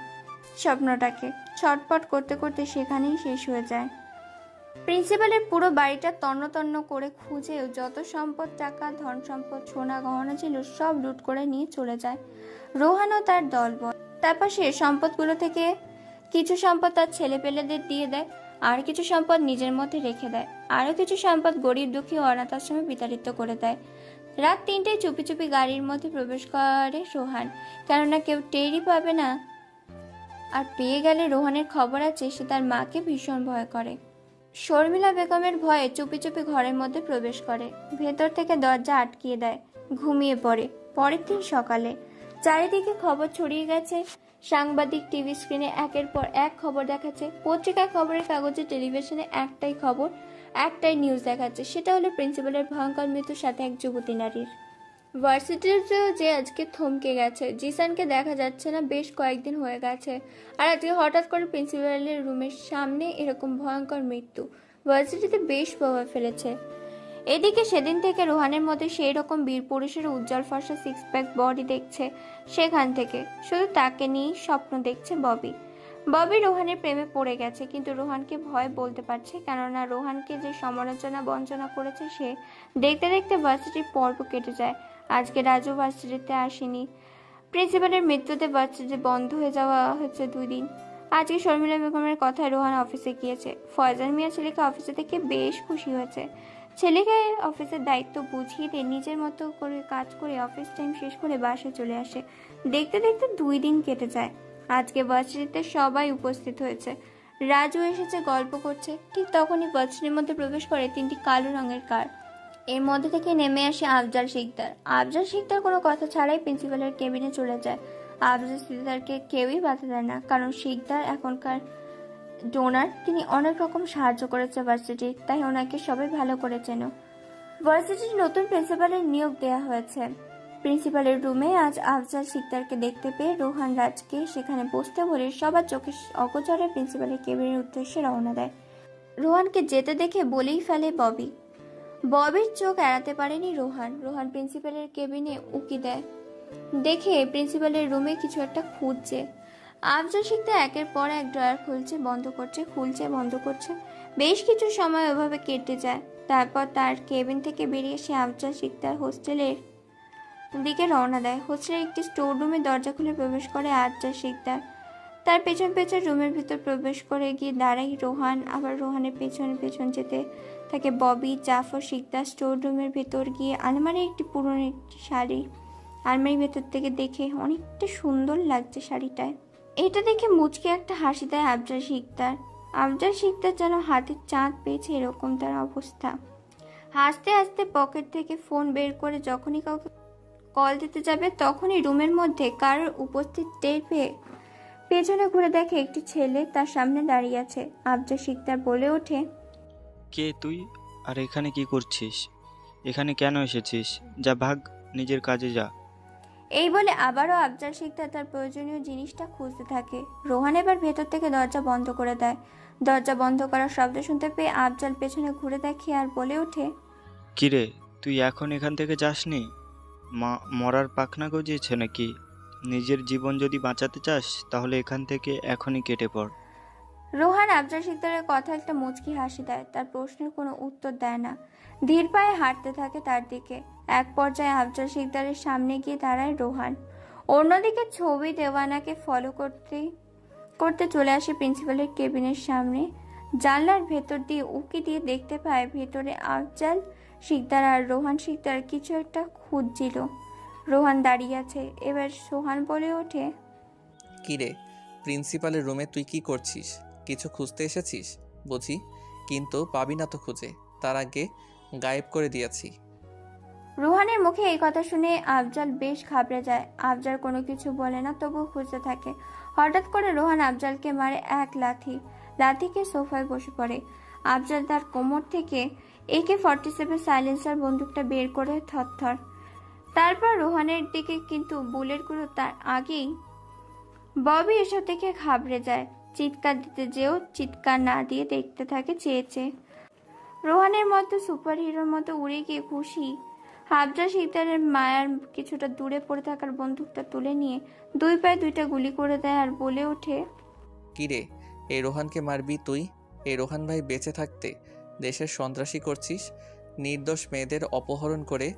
স্বপ্নটাকে। ছটপট করতে করতে সেখানেই শেষ হয়ে যায়। প্রিন্সিপালের পুরো বাড়িটা তন্ন তন্ন করে খুঁজেও যত সম্পদ, টাকা, ধন সম্পদ, সোনা গহনা ছিল সব লুট করে নিয়ে চলে যায় রোহান ও তার দলবল। তারপর সে সম্পদগুলো থেকে কিছু সম্পদ তার ছেলেপেলেদের দিয়ে দেয়, আর কিছু সম্পদ নিজের মধ্যে রেখে দেয়, আরও কিছু সম্পদ গরিব দুঃখী ও অনাথ আশ্রমে বিতাড়িত করে দেয়। রাত 3টায় চুপি চুপি গাড়ির মধ্যে প্রবেশ করে রোহান, কেননা কেউ টেরই পাবে না। আর পেয়ে গেলে রোহানের খবর আছে, সে তার মাকে ভীষণ ভয় করে। শর্মিলা বেগমের ভয়ে চুপি চুপি ঘরের মধ্যে প্রবেশ করে, ভেতর থেকে দরজা আটকিয়ে দেয়, ঘুমিয়ে পড়ে। পরের দিন সকালে চারিদিকে খবর ছড়িয়ে গেছে সাংবাদিক টিভি স্ক্রিনে একের পর এক খবর দেখাচ্ছে, পত্রিকায়, খবরের কাগজে, টেলিভিশনে একটাই খবর, একটাই নিউজ দেখাচ্ছে, সেটা হলো প্রিন্সিপালের ভয়ঙ্কর মৃত্যুর সাথে এক যুবতী নারীর। ভার্সিটিতেও যে আজকে থমকে গেছে, জিসানকে দেখা যাচ্ছে না বেশ কয়েকদিন হয়ে গেছে, আর আজকে হঠাৎ করে প্রিন্সিপালের রুমের সামনে এরকম ভয়ঙ্কর মৃত্যু ভার্সিটিতে বেশ প্রভাব ফেলেছে। এদিকে সেদিন থেকে রোহানের মধ্যে সেই রকম বীর পুরুষের উজ্জ্বল ফর্সা সিক্স প্যাক বডি দেখছে, সেখান থেকে শুধু তাকে নিয়েই স্বপ্ন দেখছে ববি। ববি রোহানের প্রেমে পড়ে গেছে, কিন্তু রোহানকে ভয় বলতে পারছে, কেননা রোহানকে যে সমালোচনা বঞ্চনা করেছে সে দেখতে দেখতে ভার্সিটির পর্ব কেটে যায়। আজকে রাজু ভার্সিটিতে আসেনি। প্রিন্সিপালের মৃত্যুতে ভার্সিটি বন্ধ হয়ে যাওয়া হচ্ছে 2 দিন। আজকে শর্মিলা বেগমের কথায় রোহান অফিসে গিয়েছে। ফয়জান মিয়া ছেলেকে অফিসে থেকে বেশ খুশি হয়েছে। ছেলেকে অফিসের দায়িত্ব বুঝিয়ে দিয়ে নিজের মতো করে কাজ করে অফিস টাইম শেষ করে বাসায় চলে আসে। দেখতে দেখতে 2 দিন কেটে যায়। আজকে ভার্সিটিতে সবাই উপস্থিত হয়েছে। রাজু এসেছে, গল্প করছে। ঠিক তখনই ভার্সিটির মধ্যে প্রবেশ করে 3টি কালো রঙের কার। এর মধ্যে থেকে নেমে আসে আফজাল শিকদার। আফজাল শিকদার কোনো কথা ছাড়াই প্রিন্সিপালের কেবিনে চলে যায়। আফজাল শিকদারকে কেউই বাধা দেয় না, কারণ শিকদার এখনকার ডোনার। তিনি অনেক রকম সাহায্য করেছে ভার্সিটির, তাই ওনাকে সবাই ভালো করে চেনো। ভার্সিটির নতুন প্রিন্সিপালের নিয়োগ দেওয়া হয়েছে। প্রিন্সিপালের রুমে আজ আফজাল শিকদারকে দেখতে পেয়ে রোহান রাজকে সেখানে বসতে বলে সবার চোখে অগোচরে প্রিন্সিপালের কেবিনের উদ্দেশ্যে রওনা দেয়। রোহানকে যেতে দেখে বলেই ফেলে ববি। ববির চোখ এড়াতে পারেনি রোহান। রোহান প্রিন্সিপালের কেবিনে উকি দেয়, দেখে প্রিন্সিপালের রুমে কিছু একটা খুঁজছে। আফজাল শিকদার একের পর এক ড্রয়ার খুলছে, বন্ধ করছে, খুলছে, বন্ধ করছে। বেশ কিছু সময় ওভাবে কেটে যায়। তারপর তার কেবিন থেকে বেরিয়ে এসে আফজাল শিকদার হোস্টেলের দিকে রওনা দেয়। হোস্টেলের একটি স্টোর রুমে দরজা খুলে প্রবেশ করে আফজাল শিকদার। তার পেছন পেছন রুমের ভিতর প্রবেশ করে গিয়ে দাঁড়ায় রোহান। আবার রোহানের পেছন পেছন যেতে থাকে ববি। জাফর শিকদার স্টোর রুমের ভেতর গিয়ে আলমারির একটি পুরনো একটি শাড়ি আলমারির ভেতর থেকে দেখে অনেকটা সুন্দর লাগছে শাড়িটায়। এটা দেখে মুচকে একটা হাসি দেয় আফজাল শিকদার। আফজাল শিকদার যেন হাতের চাঁদ পেয়েছে এরকম তার অবস্থা। হাসতে হাসতে পকেট থেকে ফোন বের করে যখনই কাউকে কল দিতে যাবে তখনই রুমের মধ্যে কারোর উপস্থিত টের পেয়ে পেছনে ঘুরে দেখে একটি ছেলে তার সামনে দাঁড়িয়ে আছে। আফজাল শিকদার বলে ওঠে, কে তুই? আর এখানে কি করছিস? এখানে কেন এসেছিস? যা ভাগ, নিজের কাজে যা। এই বলে আবারও আফজাল শিকদার তার প্রয়োজনীয় জিনিসটা খুঁজতে থাকে। রোহান এবার ভেতর থেকে দরজা বন্ধ করে দেয়। দরজা বন্ধ করার শব্দ শুনতে পেয়ে আফজাল পেছনে ঘুরে দেখে আর বলে ওঠে, কিরে, তুই এখন এখান থেকে যাসনি? মরার পাখনা গজিয়েছে নাকি? নিজের জীবন যদি বাঁচাতে চাস তাহলে এখান থেকে এখনই কেটে পড়। রোহান আফজাল শিকদারের কথা একটা মুচকি হাসি দেয়। তার প্রশ্নের কোনো উত্তর দেয় না। ধীর পায়ে হাঁটতে থাকে তার দিকে। এক পর্যায়ে আফজাল শিকদারের সামনে গিয়ে দাঁড়ায় রোহান। অন্যদিকে ছবি দেওয়ানাকে ফলো করতে করতে চলে আসে প্রিন্সিপালের কেবিনের সামনে। জানলার ভেতর দিয়ে উকি দিয়ে দেখতে পায় ভেতরে আফজাল শিকদার আর রোহান শিকদার কিছু একটা খুঁজছিল। রোহান দাঁড়িয়ে আছে। এবার সোহান বলে ওঠে, কিরে, প্রিন্সিপালের রুমে তুই কি করছিস? কিছু খুঁজতে এসেছিস বুঝি? কিন্তু পাবি না তো খুঁজে, তার আগে গায়েব করে দিয়েছি। রোহানের মুখে এই কথা শুনে আফজাল বেশ ঘাবড়ে যায়। আফজাল কোনো কিছু বলে না, তবুও খুঁজতে থাকে। হঠাৎ করে রোহান আফজালকে মারে এক লাথি। লাথিকে সোফায় বসে পড়ে। আফজাল তার কোমর থেকে AK-47 সাইলেন্সার বন্দুকটা বের করে থরথর। তারপর রোহানের দিকে, কিন্তু বুলেটগুলো তার আগেই। ববি এসব দেখে ঘাবড়ে যায়। চিৎকার দিতে যেও চিৎকার না দিয়ে দেখতে থাকে চেয়েছে। রোহানের মতো সুপার হিরোর মতো উড়ে গিয়ে খুশি আফজাল শিকদারের মায়ার কিছুটা দূরে পড়ে থাকার বন্দুকটা তুলে নিয়ে 2 পায়ে 2টা গুলি করে দেয় আর বলে ওঠে, কিরে, এই রোহানকে মারবি তুই? এই রোহান ভাই বেঁচে থাকতে দেশের সন্ত্রাসী করছিস। নির্দোষ মেয়েদের অপহরণ করে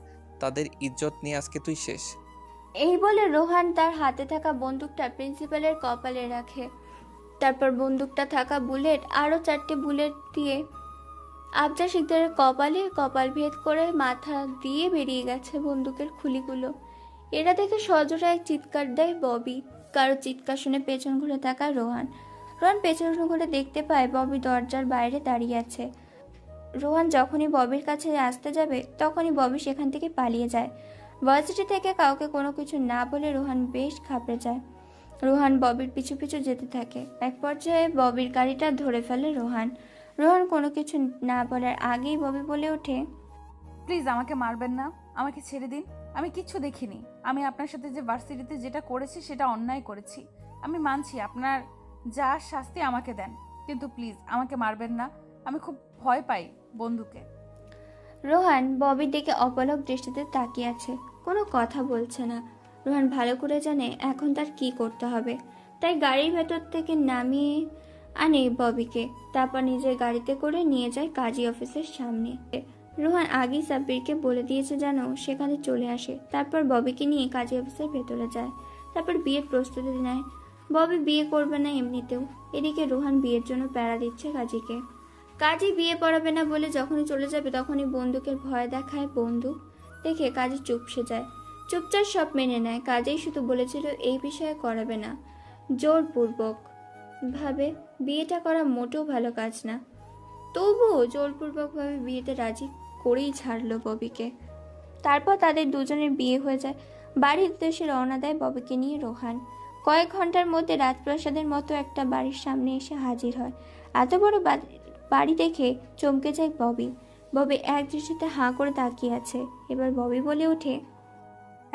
তাদের ইজ্জত নিয়ে আজকে তুই শেষ। এই বলে রোহান তার হাতে থাকা বন্দুকটা প্রিন্সিপালের কপালে রাখে। তারপর বন্দুকটা থাকা বুলেট আরও 4টে বুলেট দিয়ে আফজাল শিকদারের কপালে কপাল ভেদ করে মাথা দিয়ে বেরিয়ে গেছে বন্দুকের খুলিগুলো। এটা দেখে সজোরে এক চিৎকার দেয় ববি। কারো চিৎকার শুনে পেছন ঘুরে তাকায় রোহান। রোহান পেছন ঘুরে দেখতে পায় ববি দরজার বাইরে দাঁড়িয়ে আছে। রোহান যখনই ববির কাছে আসতে যাবে তখনই ববি সেখান থেকে পালিয়ে যায়। ভার্সিটি থেকে কাউকে কোনো কিছু না বলে রোহান বেশ ঘাবড়ে যায়। রোহান ববির পিছু পিছু যেতে থাকে। এক পর্যায়ে ববির গাড়িটা ধরে ফেলে রোহান। রোহান কোনো কিছু না বলার আগেই ববি বলে ওঠে, প্লিজ আমাকে মারবেন না, আমাকে ছেড়ে দিন। আমি কিচ্ছু দেখিনি। আমি আপনার সাথে যে ভার্সিটিতে যেটা করেছি সেটা অন্যায় করেছি। আমি মানছি, আপনার যা শাস্তি আমাকে দেন, কিন্তু প্লিজ আমাকে মারবেন না। আমি খুব ভয় পাই বন্ধুকে। রোহান ববির দিকে অপলক দৃষ্টিতে তাকিয়ে আছে, কোনো কথা বলছে না। রোহান ভালো করে জানে এখন তার কি করতে হবে, তাই গাড়ির ভেতর থেকে নামিয়ে আনে ববিকে, তারপর নিজের গাড়িতে করে নিয়ে যায় কাজী অফিসের সামনে। রোহান আগেই সাব্বিরকে বলে দিয়েছে যেন সেখানে চলে আসে। তারপর ববিকে নিয়ে কাজী অফিসের ভেতরে যায়, তারপর বিয়ের প্রস্তুতি নেয়। ববি বিয়ে করবে না এমনিতেও। এদিকে রোহান বিয়ের জন্য প্যারা দিচ্ছে কাজীকে। কাজী বিয়ে পড়াবে না বলে যখনই চলে যাবে তখনই বন্দুকের ভয় দেখায়। বন্দুক দেখে কাজী চুপসে যায়, চুপচাপ সব মেনে নেয়। কাজেই শুধু বলেছিল এই বিষয়ে করাবে না, জোরপূর্বক ভাবে বিয়েটা করা মোটেও ভালো কাজ না। তবুও জোরপূর্বকভাবে বিয়েতে রাজি করেই ছাড়লো ববিকে। তারপর তাদের দুজনের বিয়ে হয়ে যায়। বাড়ির উদ্দেশ্যে রওনা দেয় ববিকে নিয়ে রোহান। কয়েক ঘন্টার মধ্যে রাজপ্রাসাদের মতো একটা বাড়ির সামনে এসে হাজির হয়। এত বড় বাড়ি দেখে চমকে যায় ববি। ববি এক দৃষ্টিতে হাঁ করে তাকিয়ে আছে। এবার ববি বলে ওঠে,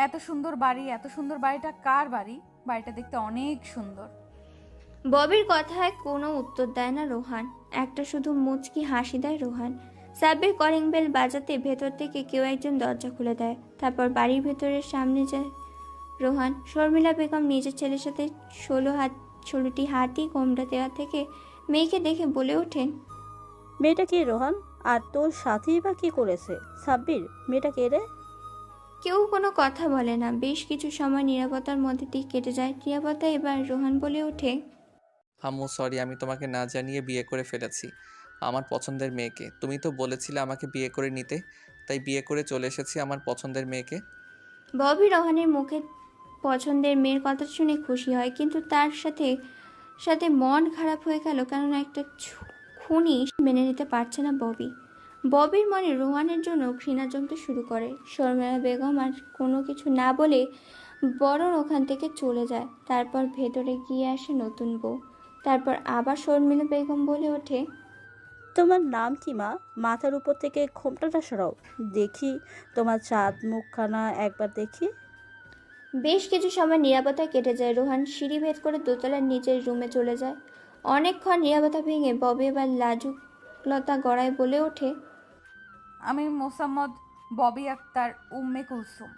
এত সুন্দর বাড়ি, এত সুন্দর বাড়িটা কার বাড়ি? বাড়িটা দেখতে অনেক সুন্দর। ববির কথায় কোনো উত্তর দেয় না রোহান, একটা শুধু মুচকি হাসি দেয় রোহান। সাব্বির কলিং বেল বাজাতে ভেতর থেকে কেউ একজন দরজা খুলে দেয়। তারপর বাড়ির ভেতরের সামনে যায় রোহান। শর্মিলা বেগম নিজের ছেলের সাথে 16টি হাতি কোমড়া দেওয়া থেকে মেয়েকে দেখে বলে ওঠেন, মেয়েটা কে রোহান? আর তোর সাথেই বা কি করেছে? সাব্বির, মেয়েটা কে রে? কেউ কোনো কথা বলে না। বেশ কিছু সময় নীরবতার মধ্যে দিয়ে কেটে যায়। নীরবতা এবার রোহান বলে ওঠে, আম্মু সরি, আমি তোমাকে না জানিয়ে বিয়ে করে ফেলেছি আমার পছন্দের মেয়েকে। তুমি তো বলেছিলে আমাকে বিয়ে করে নিতে, তাই বিয়ে করে চলে এসেছি আমার পছন্দের মেয়েকে। ববি রোহানের মুখে পছন্দের মেয়ের কথা শুনে খুশি হয়, কিন্তু তার সাথে সাথে মন খারাপ হয়ে গেল, কেননা একটা খুনি মেনে নিতে পারছে না ববি। ববির মনে রোহানের জন্য ঘৃণা জমতে শুরু করে। শর্মিলা বেগম আর কোনো কিছু না বলে বরং ওখান থেকে চলে যায়। তারপর ভেতরে গিয়ে আসে নতুন বউ। তারপর আবার শর্মিলা বেগম বলে ওঠে, তোমার নাম কি মা? মাথার উপর থেকে ঘোমটাটা সরাও, দেখি তোমার চাঁদ মুখখানা একবার দেখি। বেশ কিছু সময় নীরবতা কেটে যায়। রোহান সিঁড়ি ভেদ করে দোতলার নিচের রুমে চলে যায়। অনেকক্ষণ নীরবতা ভেঙে ববি এবার লাজুকলতা গড়ায় বলে ওঠে, আমি মোসাম্মদ ববি আক্তার উম্মে কুলসুম।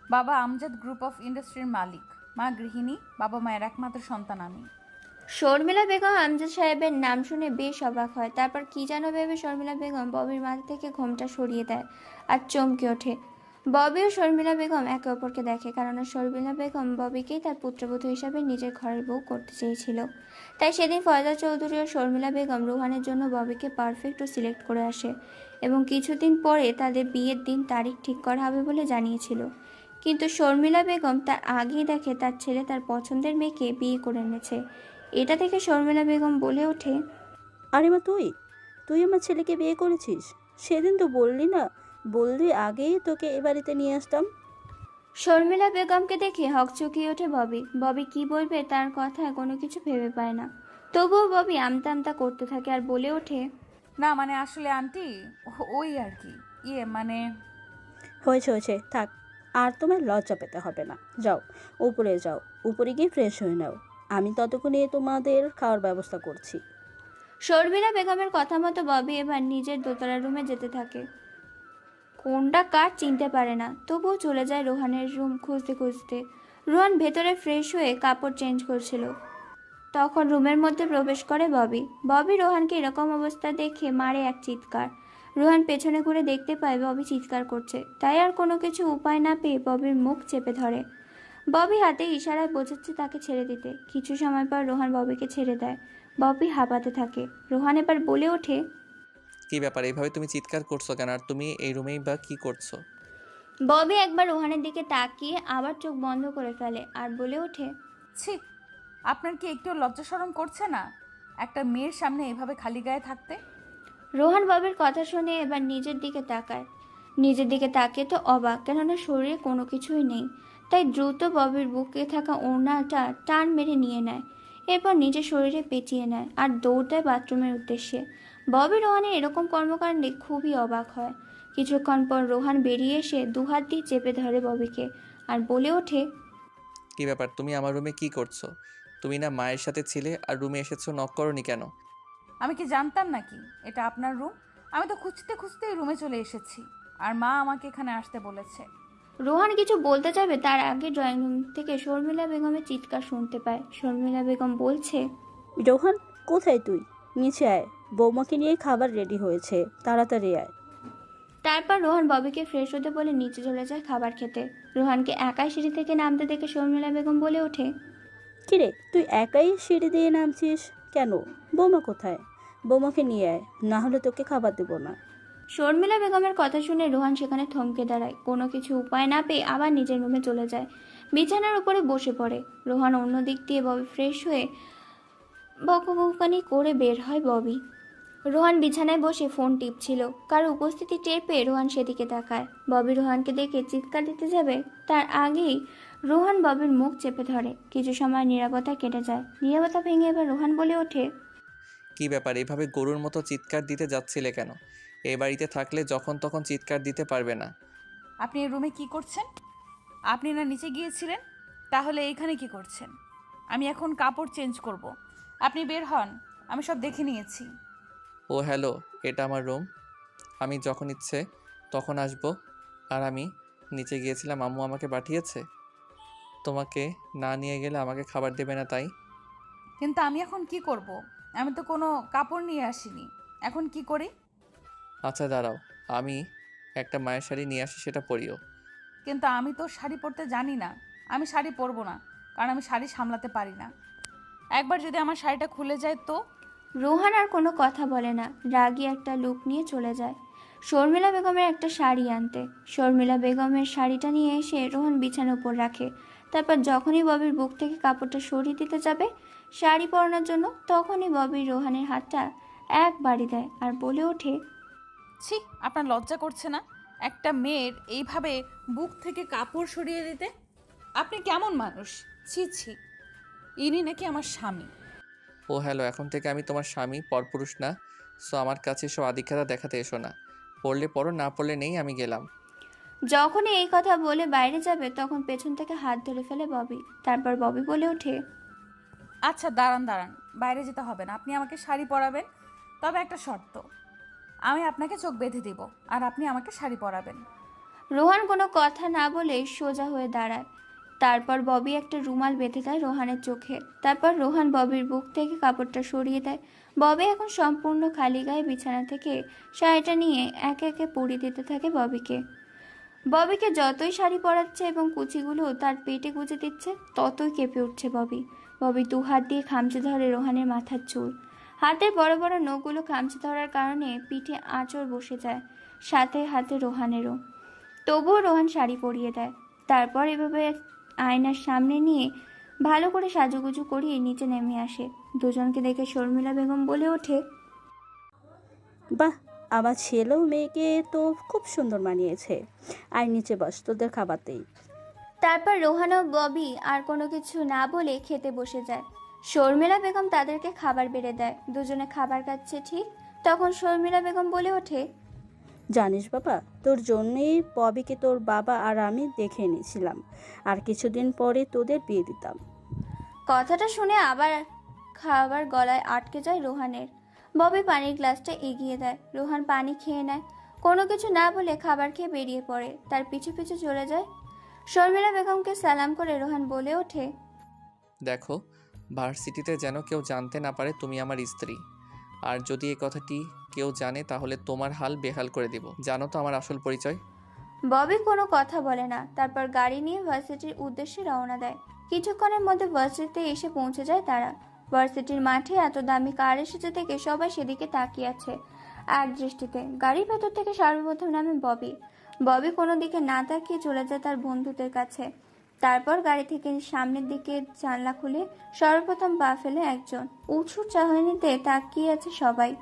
বাবা আমজাদ গ্রুপ অফ ইন্ডাস্ট্রির মালিক, মা গৃহিণী, বাবা মায়ের একমাত্র সন্তান আমি। শর্মিলা বেগম আমজাদ সাহেবের নাম শুনে বেশ অবাক হয়। তারপর কি যেন ভেবে শর্মিলা বেগম ববির মাথা থেকে ঘোমটা সরিয়ে দেয় আর চমকে ওঠে। ববি ও শর্মিলা বেগম একে অপরকে দেখে, কারণ শর্মিলা বেগম ববিকেই তার পুত্রবধূ হিসাবে নিজের ঘরের বউ করতে চেয়েছিল। তাই সেদিন ফয়জা চৌধুরী ও শর্মিলা বেগম রোহানের জন্য ববিকে পারফেক্ট ও সিলেক্ট করে আসে এবং কিছুদিন পরে তাদের বিয়ের দিন তারিখ ঠিক করা হবে বলে জানিয়েছিল। কিন্তু শর্মিলা বেগম তার আগেই দেখে তার ছেলে তার পছন্দের মেয়েকে বিয়ে করে এনেছে। এটা থেকে শর্মিলা বেগম বলে ওঠে, আরে মা, তুই আমার ছেলেকে বিয়ে করেছিস? সেদিন তো বললি না, বললি আগেই তোকে এ বাড়িতে নিয়ে আসতাম। শর্মিলা বেগমকে দেখে হকচকিয়ে ওঠে ববি। ববি কি বলবে তার কথায় কোনো কিছু ভেবে পায় না। তবুও ববি আমতা আমতা করতে থাকে আর বলে ওঠে, না মানে আসলে আন্টি, ওই আর কি, মানে হয়েছে, থাক। আর তোমার লজ্জা পেতে হবে না। যাও, উপরে যাও, উপরে গিয়ে ফ্রেশ হয়ে নাও। আমি ততক্ষণে তোমাদের খাওয়ার ব্যবস্থা করছি। শর্মিলা বেগমের কথা মতো ববি এবার নিজের দোতলার রুমে যেতে থাকে। কোনটা কার চিনতে পারে না, তবুও চলে যায় রোহানের রুম খুঁজতে খুঁজতে। রোহান ভেতরে ফ্রেশ হয়ে কাপড় চেঞ্জ করছিল, তখন রুমের মধ্যে প্রবেশ করে ববি। ববি রোহানকে এরকম অবস্থা দেখে মারে এক চিৎকার। রোহান পেছনে ঘুরে দেখতে পায় ববি চিৎকার করছে, তাই আর কোনো কিছু উপায় না পেয়ে ববির মুখ চেপে ধরে। ববি হাতে ইশারায় বোঝাচ্ছে তাকে ছেড়ে দিতে। কিছু সময় পর রোহান ববিকে ছেড়ে দেয়। ববি হাঁপাতে থাকে। রোহান এবার বলে ওঠে, কি ব্যাপার, এইভাবে তুমি চিৎকার করছো কেন? আর তুমি এই রুমেই বা কি করছো? ববি একবার রোহানের দিকে তাকিয়ে আবার চোখ বন্ধ করে ফেলে আর বলে ওঠে, ছি, আপনার কি একটু লজ্জা শরম করছে না একটা মেয়ের সামনে এভাবে খালি গায়ে থাকতে? রোহান ববির কথা শুনে এবার নিজের দিকে তাকায়। নিজের দিকে তাকিয়ে তো অবাক, কেননা শরীরে কোনো কিছুই নেই। তাই দ্রুত ববির বুকে থাকা ওড়নাটা টান মেরে নিয়ে নেয়, এরপর নিজের শরীরে পেঁচিয়ে নেয় আর দৌড় দেয় বাথরুমের উদ্দেশ্যে। ববি রোহানের এরকম কর্মকাণ্ডে খুবই অবাক হয়। কিছুক্ষণ পর রোহান বেরিয়ে এসে দুহাত দিয়ে চেপে ধরে ববিকে আর বলে ওঠে, কি ব্যাপার, তুমি আমার রুমে কি করছো? তুমি না মায়ের সাথে ছিলে, আর রুমে এসেছো, নক করোনি কেন? আমি কি জানতাম নাকি এটা আপনার রুম? আমি তো খুঁজতে খুঁজতেই রুমে চলে এসেছি, আর মা আমাকে এখানে আসতে বলেছে। রোহান কিছু বলতে যাবে তার আগে ড্রয়িং রুম থেকে শর্মিলা বেগমের চিৎকার শুনতে পায়। শর্মিলা বেগম বলছে, রোহান কোথায় তুই? নিচে আয়, বৌমাকে নিয়ে খাবার রেডি হয়েছে, তাড়াতাড়ি আয়। তারপর রোহান ববিকে ফ্রেশ হতে বলে নিচে চলে যায় খাবার খেতে। রোহানকে একাই সিঁড়ি থেকে নামতে দেখে শর্মিলা বেগম বলে ওঠে, কিরে তুই একাই সিঁড়ি দিয়ে নামছিস কেন? বৌমা কোথায়? বৌমাকে নিয়ে আয়, না হলে তোকে খাবার দেবো না। শর্মিলা বেগমের কথা শুনে রোহান সেখানে থমকে দাঁড়ায়। কোনো কিছু উপায় না পেয়ে আবার নিজের রুমে চলে যায়, বিছানার উপরে বসে পড়ে। রোহান অন্য দিক দিয়ে ববি ফ্রেশ হয়ে বকবকানি করে বের হয় ববি। রোহান বিছানায় বসে ফোন টিপছিল, কারো উপস্থিতি টের পেয়ে রোহান সেদিকে তাকায়। ববি রোহানকে দেখে চিৎকার দিতে যাবে, তার আগেই রোহান ববির মুখ চেপে ধরে। কিছু সময় নীরবতা কেটে যায়। নীরবতা ভেঙে এবার রোহান বলে ওঠে, কি ব্যাপার, এভাবে গরুর মতো চিৎকার দিতে যাচ্ছিলে কেন? এই বাড়িতে থাকলে যখন তখন চিৎকার দিতে পারবে না। আপনি এই রুমে কি করছেন? আপনি না নিচে গিয়েছিলেন, তাহলে এইখানে কি করছেন? আমি এখন কাপড় চেঞ্জ করব, আপনি বের হন, আমি সব দেখে নিয়েছি। ও হ্যালো, এটা আমার রুম, আমি যখন ইচ্ছে তখন আসব। আর আমি নিচে গিয়েছিলাম, আম্মু আমাকে পাঠিয়েছে। তোমাকে না নিয়ে গেলে আমাকে খাবার দেবে না, তাই? কিন্তু আমি এখন কি করব? আমি তো কোনো কাপড় নিয়ে আসিনি, এখন কি করি? আচ্ছা দাঁড়াও, আমি একটা মায়ের শাড়ি নিয়ে আসি, সেটা পরিও। কিন্তু আমি তো শাড়ি পরতে জানি না, আমি শাড়ি পরবো না, কারণ আমি শাড়ি সামলাতে পারি না। একবার যদি আমার শাড়িটা খুলে যায় তো? রোহান আর কোনো কথা বলে না, রাগী একটা লুক নিয়ে চলে যায় শর্মিলা বেগমের একটা শাড়ি আনতে। শর্মিলা বেগমের শাড়িটা নিয়ে এসে রোহান বিছানার উপর রাখে। তারপর যখনই ববির বুক থেকে কাপড়টা সরিয়ে দিতে যাবে শাড়ি পরানোর জন্য, তখনই ববি রোহানের হাতটা এক বাড়ি দেয় আর বলে ওঠে, ছি, আপনার লজ্জা করছে না একটা মেয়ের এইভাবে বুক থেকে কাপড় সরিয়ে দিতে? আপনি কেমন মানুষ? ছি ছি, ইনি নাকি আমার স্বামী। ও হ্যালো, এখন থেকে আমি তোমার স্বামী, পরপুরুষ না। সো আমার কাছে সব আধিক্যতা দেখাতে এসো না। পড়লে পড়ো, না পড়লে নেই, আমি গেলাম। যখনই এই কথা বলে বাইরে যাবে তখন পেছন থেকে হাত ধরে ফেলে ববি। তারপর ববি বলে ওঠে, আচ্ছা দাঁড়ান দাঁড়ান, বাইরে যেতে হবে না, আপনি আমাকে শাড়ি পরাবেন, তবে একটা শর্ত, আমি আপনাকে চোখ বেঁধে দিব আর আপনি আমাকে শাড়ি পরাবেন। রোহান কোনো কথা না বলে সোজা হয়ে দাঁড়ায়। তারপর ববি একটা রুমাল বেঁধে দেয় রোহানের চোখে। তারপর রোহান ববির বুক থেকে কাপড়টা সরিয়ে দেয়। ববি এখন সম্পূর্ণ খালি গায়ে বিছানা থেকে শাড়িটা নিয়ে একে একে পরিয়ে দিতে থাকে ববিকে। ববিকে যতই শাড়ি পরাচ্ছে এবং কুচিগুলো তার পেটে গুঁজে দিচ্ছে, ততই কেঁপে উঠছে ববি। ববি দু হাত দিয়ে খামচে ধরে রোহানের মাথার চুল। হাতের বড় বড় নখগুলো খামচে ধরার কারণে পিঠে আঁচড় বসে যায়, সাথে হাতে রোহানেরও। তবুও রোহান শাড়ি পরিয়ে দেয়। তারপর এভাবে আয়নার সামনে নিয়ে ভালো করে সাজুগুজু করিয়ে নিচে নেমে আসে। দুজনকে দেখে শর্মিলা বেগম বলে ওঠে, বাহ, আমার ছেলেও মেয়েকে তো খুব সুন্দর মানিয়েছে। আর নিচে বস, তোদের খাবার দেই। তারপর রোহান ও ববি আর কোনো কিছু না বলে খেতে বসে যায়। শর্মিলা বেগম তাদেরকে খাবার বেড়ে দেয়। দুজনে খাবার খাচ্ছে ঠিক তখন শর্মিলা বেগম বলে ওঠে, জানিস বাবা, তোর জন্যই ববিকে তোর বাবা আর আমি দেখে নিয়েছিলাম, আর কিছুদিন পরে তোদের বিয়ে দিতাম। কথাটা শুনে আবার খাবার গলায় আটকে যায় রোহানের। ববি পানির গ্লাসটা এগিয়ে দেয়। রোহান পানি খেয়ে নেয়। কোনো কিছু না বলে খাবার খেয়ে বেরিয়ে পড়ে। তার পিছু পিছু চলে যায়। শর্মিলা বেগমকে সালাম করে রোহান বলে ওঠে, দেখো, ভার্সিটিতে যেন কেউ জানতে না পারে তুমি আমার স্ত্রী। আর যদি এই কথাটি কেউ জানে তাহলে তোমার হাল বেহাল করে দেব। জানো তো আমার আসল পরিচয়। ববি কোনো কথা বলে না। তারপর গাড়ি নিয়ে ভার্সিটির উদ্দেশ্যে রওনা দেয়। কিছুক্ষণের মধ্যে ভার্সিটিতে এসে পৌঁছে যায় তারা। ভার্সিটির মাঠে এত দামি কার এসেছে থেকে সবাই সেদিকে তাকিয়ে আছে এক দৃষ্টিতে। গাড়ির ভেতর থেকে সর্বপ্রথম নামে ববি। ববি কোনো দিকে না তাকিয়ে চলে যায় তার বন্ধুদের কাছে। তারপর গাড়ি থেকে সামনের দিকে জানলা খুলে সর্বপ্রথম পা ফেলে একজন। উৎসুক চাহনিতে তাকিয়ে আছে সবাই।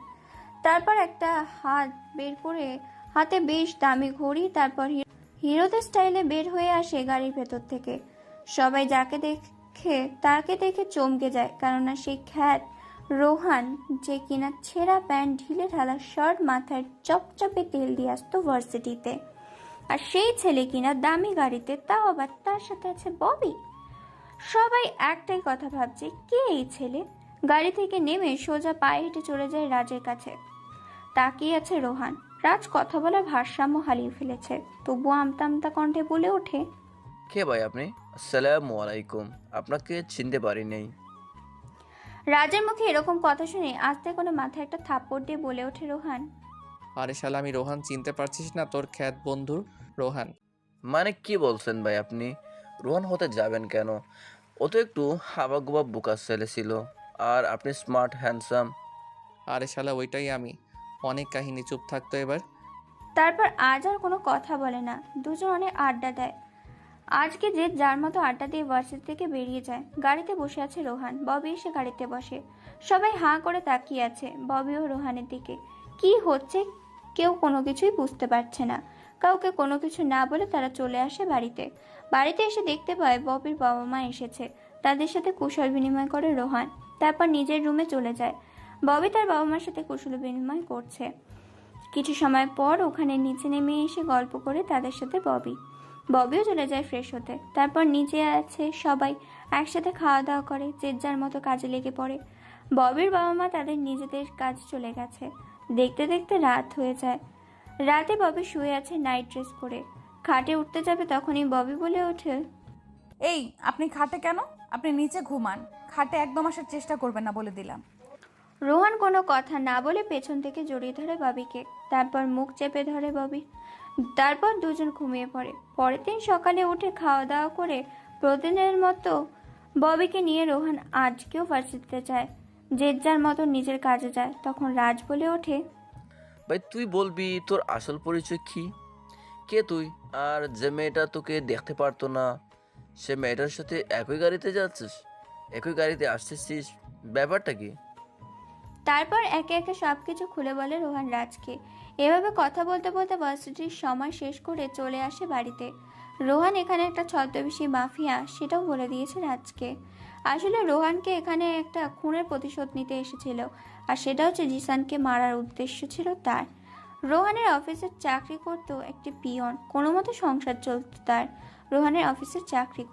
তারপর একটা হাত বের করে হাতে বেশ দামি ঘড়ি, তারপর হিরোদের স্টাইলে বের হয়ে আসে গাড়ির ভেতর থেকে। সবাই তাকে দেখে চমকে যায়, কেননা সেই খ্যাত রোহান, যে কিনা ছেঁড়া প্যান্ট, ঢিলে ঢালা শার্ট, মাথায় চপচপে তেল দিয়ে আসতো ভার্সিটিতে। আর সেই ছেলে কিনা দামি গাড়িতে, তাও আবার তার সাথে আছে ববি। সবাই একটাই কথা ভাবছে, কে এই ছেলে? গাড়ি থেকে নেমে সোজা পায়ে হেঁটে চলে যায় রাজের কাছে। তাকিয়ে আছে রোহান। রাজ কথা বলার ভারসাম্য হারিয়ে ফেলেছে, তবুও আমতা আমতা কণ্ঠে বলে ওঠে, কে ভাই আপনি? আসসালামু আলাইকুম, আপনাকে চিনতে পারি নাই। রাজের মুখে এরকম কথা শুনে আস্তে করে মাথায় একটা থাপ্পড় দিয়ে বলে ওঠে রোহান, আরে শালা, আমি রোহান, চিনতে পারছিস না? তোর খ্যাত বন্ধু রোহান। মানে কি বলছেন ভাই আপনি? রোহান হতে যাবেন কেন? ও তো একটু হাবাগোবা বোকা ছেলে ছিল, আর আপনি স্মার্ট হ্যান্ডসাম। আরে শালা, ওইটাই আমি। অনেক কাহিনী, চুপ থাকতো এবার। তারপর আজ আর কোনো কথা বলে না, দুজন অনেক আড্ডা দেয়। আজকে যে যার মতো আড্ডা দিয়ে ভার্সিটি থেকে বেরিয়ে যায়। গাড়িতে বসে আছে রোহান, ববি এসে গাড়িতে বসে। সবাই হাঁ করে তাকিয়ে আছে ববি ও রোহানের দিকে। কি হচ্ছে কেউ কোনো কিছুই বুঝতে পারছে না। কাউকে কোনো কিছু না বলে তারা চলে আসে বাড়িতে। বাড়িতে এসে দেখতে পায় ববির বাবা মা এসেছে। তাদের সাথে কুশল বিনিময় করে রোহান, তারপর নিজের রুমে চলে যায়। ববি তার বাবা মার সাথে কুশল বিনিময় করছে। কিছু সময় পর ওখানে নিচে নেমে এসে গল্প করে তাদের সাথে ববিও চলে যায় ফ্রেশ হতে। তারপর নিচে আছে সবাই একসাথে খাওয়া দাওয়া করে, যে যার মতো কাজে লেগে পড়ে। ববির বাবা মা তাদের নিজেদের কাজে চলে গেছে। দেখতে দেখতে রাত হয়ে যায়। রাতে ববি শুয়ে আছে নাইট ড্রেস পরে। খাটে উঠতে যাবে তখনই ববি বলে ওঠে, এই আপনি খাটে কেন? আপনি নিচে ঘুমান, খাটে একদম আসার চেষ্টা করবেন না বলে দিলাম। রোহান কোনো কথা না বলে পেছন থেকে জড়িয়ে ধরে ববিকে, তারপর মুখ চেপে ধরে ববি। তারপর দুজন ঘুমিয়ে পড়ে। পরের দিন সকালে উঠে খাওয়া দাওয়া করে প্রতিদিনের মতো ববিকে নিয়ে রোহান আজকেও ভার্সিটিতে যায়। যে যার মতো নিজের কাজে যায়। তখন রাজ বলে ওঠে, ভাই তুই বলবি তোর আসল পরিচয় কি? কে তুই? আর যে মেয়েটা তোকে দেখতে পারতো না, সে মেয়েটার সাথে একই গাড়িতে যাচ্ছিস, একই গাড়িতে আসতেছিস, ব্যাপারটা কি? তারপর একে একে সবকিছু খুলে বলে রোহান রাজকে। এভাবে কথা বলতে বলতে ভার্সিটির সময় শেষ করে চলে আসে বাড়িতে। রোহান এখানে একটা ছদ্মবেশী মাফিয়া, সেটাও বলে দিয়েছে রাজকে। আসলে রোহানকে এখানে একটা খুনের প্রতিশোধ নিতে এসেছিল, আর সেটা হচ্ছে জিসানকে মারার উদ্দেশ্য ছিল তার। রোহানের অফিসের চাকরি করতো একটি পিয়ন, কোনো মতো সংসার চলত তার। রোহানের অফিসের চাকরি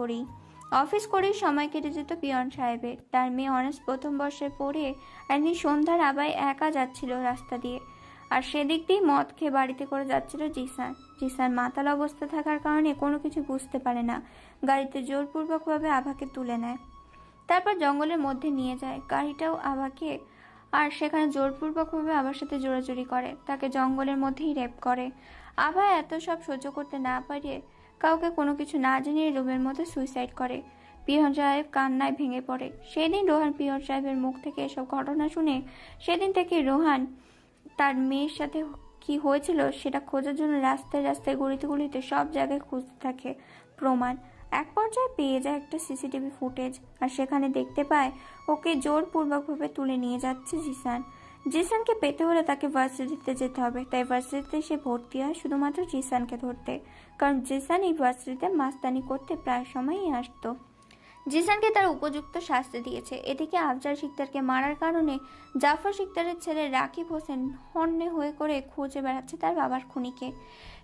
অফিস করেই সময় কেটে যেত পিয়ন সাহেবের। তার মেয়ে অনার্স প্রথম বর্ষে পড়ে একদিন সন্ধ্যার আবায় একা যাচ্ছিল রাস্তা দিয়ে, আর সেদিক দিয়ে মদ খেয়ে বাড়িতে করে যাচ্ছিল জিসান মাতাল অবস্থা থাকার কারণে কোনো কিছু বুঝতে পারে না। গাড়িতে জোরপূর্বকভাবে আভাকে তুলে নেয়, তারপর জঙ্গলের মধ্যে নিয়ে যায় গাড়িটাও আভাকে, আর সেখানে জোরপূর্বকভাবে আভার সাথে জোরাজুরি করে, তাকে জঙ্গলের মধ্যেই রেপ করে। আভা এত সব সহ্য করতে না পারে কাউকে কোনো কিছু না জানিয়ে রুমের মধ্যে সুইসাইড করে। পিয়ন সাহেব কান্নায় ভেঙে পড়ে। সেদিন রোহান পিয়ন সাহেবের মুখ থেকে এসব ঘটনা শুনে সেদিন থেকে রোহান তার মেয়ের সাথে কি হয়েছিল সেটা খোঁজার জন্য রাস্তায় রাস্তায় গলিতে সব জায়গায় খুঁজতে থাকে প্রমাণ। এক পর্যায়ে পেয়ে যায় একটা সিসিটিভি ফুটেজ, আর সেখানে দেখতে পায় ওকে জোরপূর্বকভাবে তুলে নিয়ে যাচ্ছে জিসানকে পেতে হলে তাকে ভার্সিটিতে যেতে হবে। তাই ভার্সিটিতে সে ভর্তি হয় শুধুমাত্র জিসানকে ধরতে, কারণ জিসান এই ভার্সিটিতে মাস্তানি করতে প্রায় সময়ই আসতো। জিসানকে তার উপযুক্ত শাস্তি দিয়েছে। এদিকে আফজাল শিকদারকে মারার কারণে জাফর শিকদারের ছেলে রাকিব হোসেন হন্যে হয়ে করে খুঁজে বেড়াচ্ছে তার বাবার খুনিকে,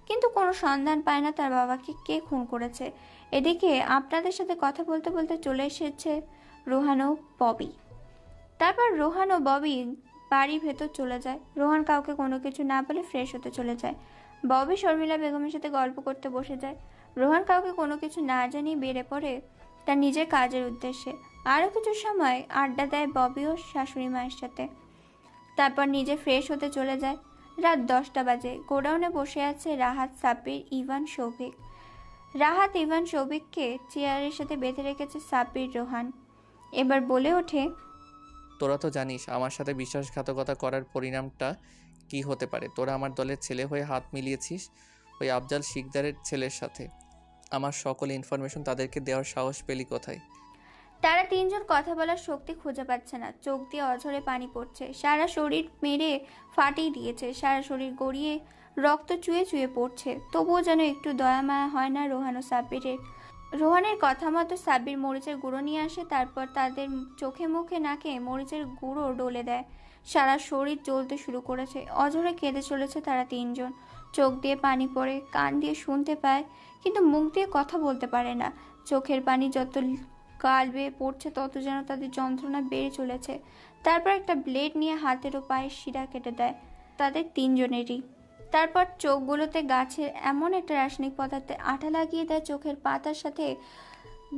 কিন্তু কোনো সন্ধান পায় না তার বাবাকে কে খুন করেছে। এদিকে আপনাদের সাথে কথা বলতে বলতে চলে এসেছে রোহান ও ববি। তারপর রোহান ও ববি বাড়ির ভেতর চলে যায়। রোহান কাউকে কোনো কিছু না বলে ফ্রেশ হতে চলে যায়। ববি শর্মিলা বেগমের সাথে গল্প করতে বসে যায়। রোহান কাউকে কোনো কিছু না জানিয়ে বেড়ে পড়ে তার নিজের কাজের উদ্দেশ্যে। আরও কিছু সময় আড্ডা দেয় ববি ও শাশুড়ি মায়ের সাথে, তারপর নিজে ফ্রেশ হতে চলে যায়। রাত 10টা বাজে। গোডাউনে বসে আছে রাহাত, সাব্বির, ইভান, সৌভিক। রাহাত ইভান সৌভিককে চেয়ারের সাথে বেঁধে রেখেছে সাব্বির। রোহান এবার বলে ওঠে, তোরা তো জানিস আমার সাথে বিশ্বাসঘাতকতা করার পরিণামটা কি হতে পারে। তোরা আমার দলের ছেলে হয়ে হাত মিলিয়েছিস ওই আফজাল শিকদারের ছেলের সাথে। আমার সকল ইনফরমেশন তাদেরকে দেওয়ার সাহস পেলি কোথায়? তারা তিনজন কথা বলার শক্তি খুঁজে পাচ্ছে না। চোখ দিয়ে অঝরে পানি পড়ছে, সারা শরীর মেরে ফাটিয়ে দিয়েছে, সারা শরীর গড়িয়ে রক্ত চুয়ে চুয়ে পড়ছে, তবুও যেন একটু দয়া মায়া হয় না রোহান ও সাব্বিরের। রোহানের কথা মতো সাব্বির মরিচের গুঁড়ো নিয়ে আসে, তারপর তাদের চোখে মুখে নাকে মরিচের গুঁড়ো ডলে দেয়। সারা শরীর জ্বলতে শুরু করেছে। অঝরে কেঁদে চলেছে তারা তিনজন। চোখ দিয়ে পানি পড়ে, কান দিয়ে শুনতে পায়, কিন্তু মুখ দিয়ে কথা বলতে পারে না। চোখের পানি যত গাল বেয়ে পড়ছে তত যেন তাদের যন্ত্রণা বেড়ে চলেছে। তারপর একটা ব্লেড নিয়ে হাতের ও পায়ের শিরা কেটে দেয় তাদের তিনজনেরই। তারপর চোখগুলোতে গাছের এমন একটা রাসায়নিক পদার্থে আঠা লাগিয়ে দেয় চোখের পাতার সাথে,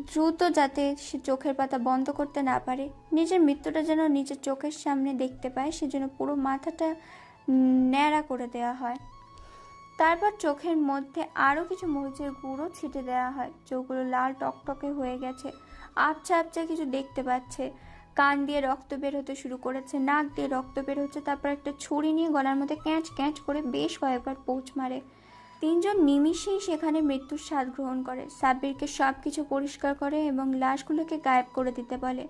দ্রুত যাতে সে চোখের পাতা বন্ধ করতে না পারে। নিজের মৃত্যুটা যেন নিজের চোখের সামনে দেখতে পায়, সেজন্য পুরো মাথাটা ন্যাড়া করে দেওয়া হয়। তারপর চোখের মধ্যে আরও কিছু মরিচের গুঁড়ো ছিটে দেওয়া হয়। চোখগুলো লাল টকটকে হয়ে গেছে, আবছা আবছা কিছু দেখতে পাচ্ছে। কান দিয়ে রক্ত বের হতে শুরু করেছে, নাক দিয়ে রক্ত বের হচ্ছে। তারপর একটা ছুরি নিয়ে গলার মধ্যে ক্যাঁচ ক্যাঁচ করে বেশ কয়েকবার পোঁচ মারে। তিনজন নিমিষেই সেখানে মৃত্যুর স্বাদ গ্রহণ করে। সাব্বিরকে সব কিছু পরিষ্কার করে এবং লাশগুলোকে গায়েব করে দিতে বলে।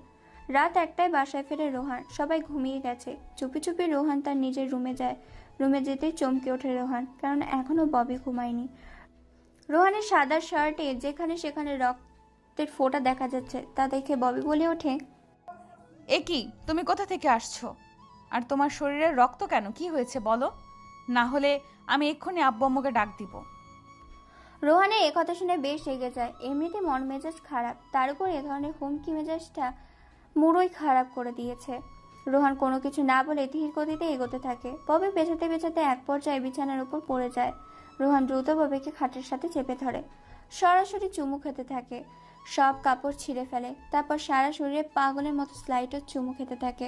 রাত 1টায় বাসায় ফেরে রোহান। সবাই ঘুমিয়ে গেছে। চুপি চুপি রোহান তার নিজের রুমে যায়। রুমে যেতেই চমকে ওঠে রোহান, কারণ এখনও ববি ঘুমায়নি। রোহানের সাদা শার্টে যেখানে সেখানে রক্তের ফোঁটা দেখা যাচ্ছে, তা দেখে ববি বলে ওঠে, এ কি, তুমি কোথা থেকে আসছো? আর তোমার শরীরে রক্ত কেন? কি হয়েছে বলো, না হলে আমি এক্ষুনি আব্বু আম্মুকে ডাক দিব। রোহানের এ কথা শুনে বেশ রেগে যায়। এমনিতে মন মেজাজ খারাপ, তার উপর এ ধরনের হুমকি মেজাজটা মুড়োই খারাপ করে দিয়েছে। রোহান কোনো কিছু না বলে ধীর গতিতে এগোতে থাকে। ববি পেছাতে পেছাতে এক পর্যায়ে বিছানার উপর পড়ে যায়। রোহান দ্রুত ববিকে খাটের সাথে চেপে ধরে, সরাসরি চুমু খেতে থাকে। সব কাপড় ছিঁড়ে ফেলে, তারপর সারা শরীরে পাগলের মতো স্লাইডও চুমু খেতে থাকে।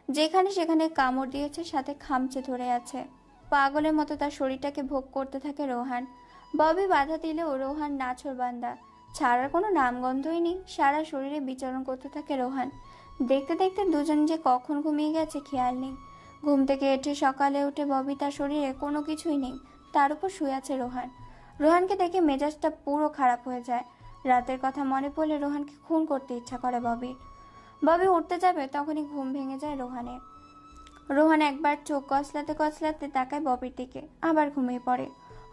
যেখানে সেখানে কামড় দিয়েছে, সাথে খামচে ধরে আছে। পাগলের মতো তার শরীরটাকে ভোগ করতে থাকে রোহান। ববি বাধা দিলেও রোহান নাছোড়বান্দা, ছাড়ার কোনো নামগন্ধই নেই। সারা শরীরে বিচরণ করতে থাকে রোহান। দেখতে দেখতে দুজন যে কখন ঘুমিয়ে গেছে খেয়াল নেই। ঘুম থেকে উঠে সকালে উঠে ববি তার শরীরে কোনো কিছুই নেই, তার উপর শুয়ে আছে রোহান। রোহানকে দেখে মেজাজটা পুরো খারাপ হয়ে যায়। রাতের কথা মনে পড়লে রোহানকে খুন করতে ইচ্ছা করে ববি উঠতে যাবে, তখনই ঘুম ভেঙে যায় রোহানের। রোহান একবার চোখ কসলাতে কসলাতে তাকায় ববির দিকে, আবার ঘুমিয়ে পড়ে।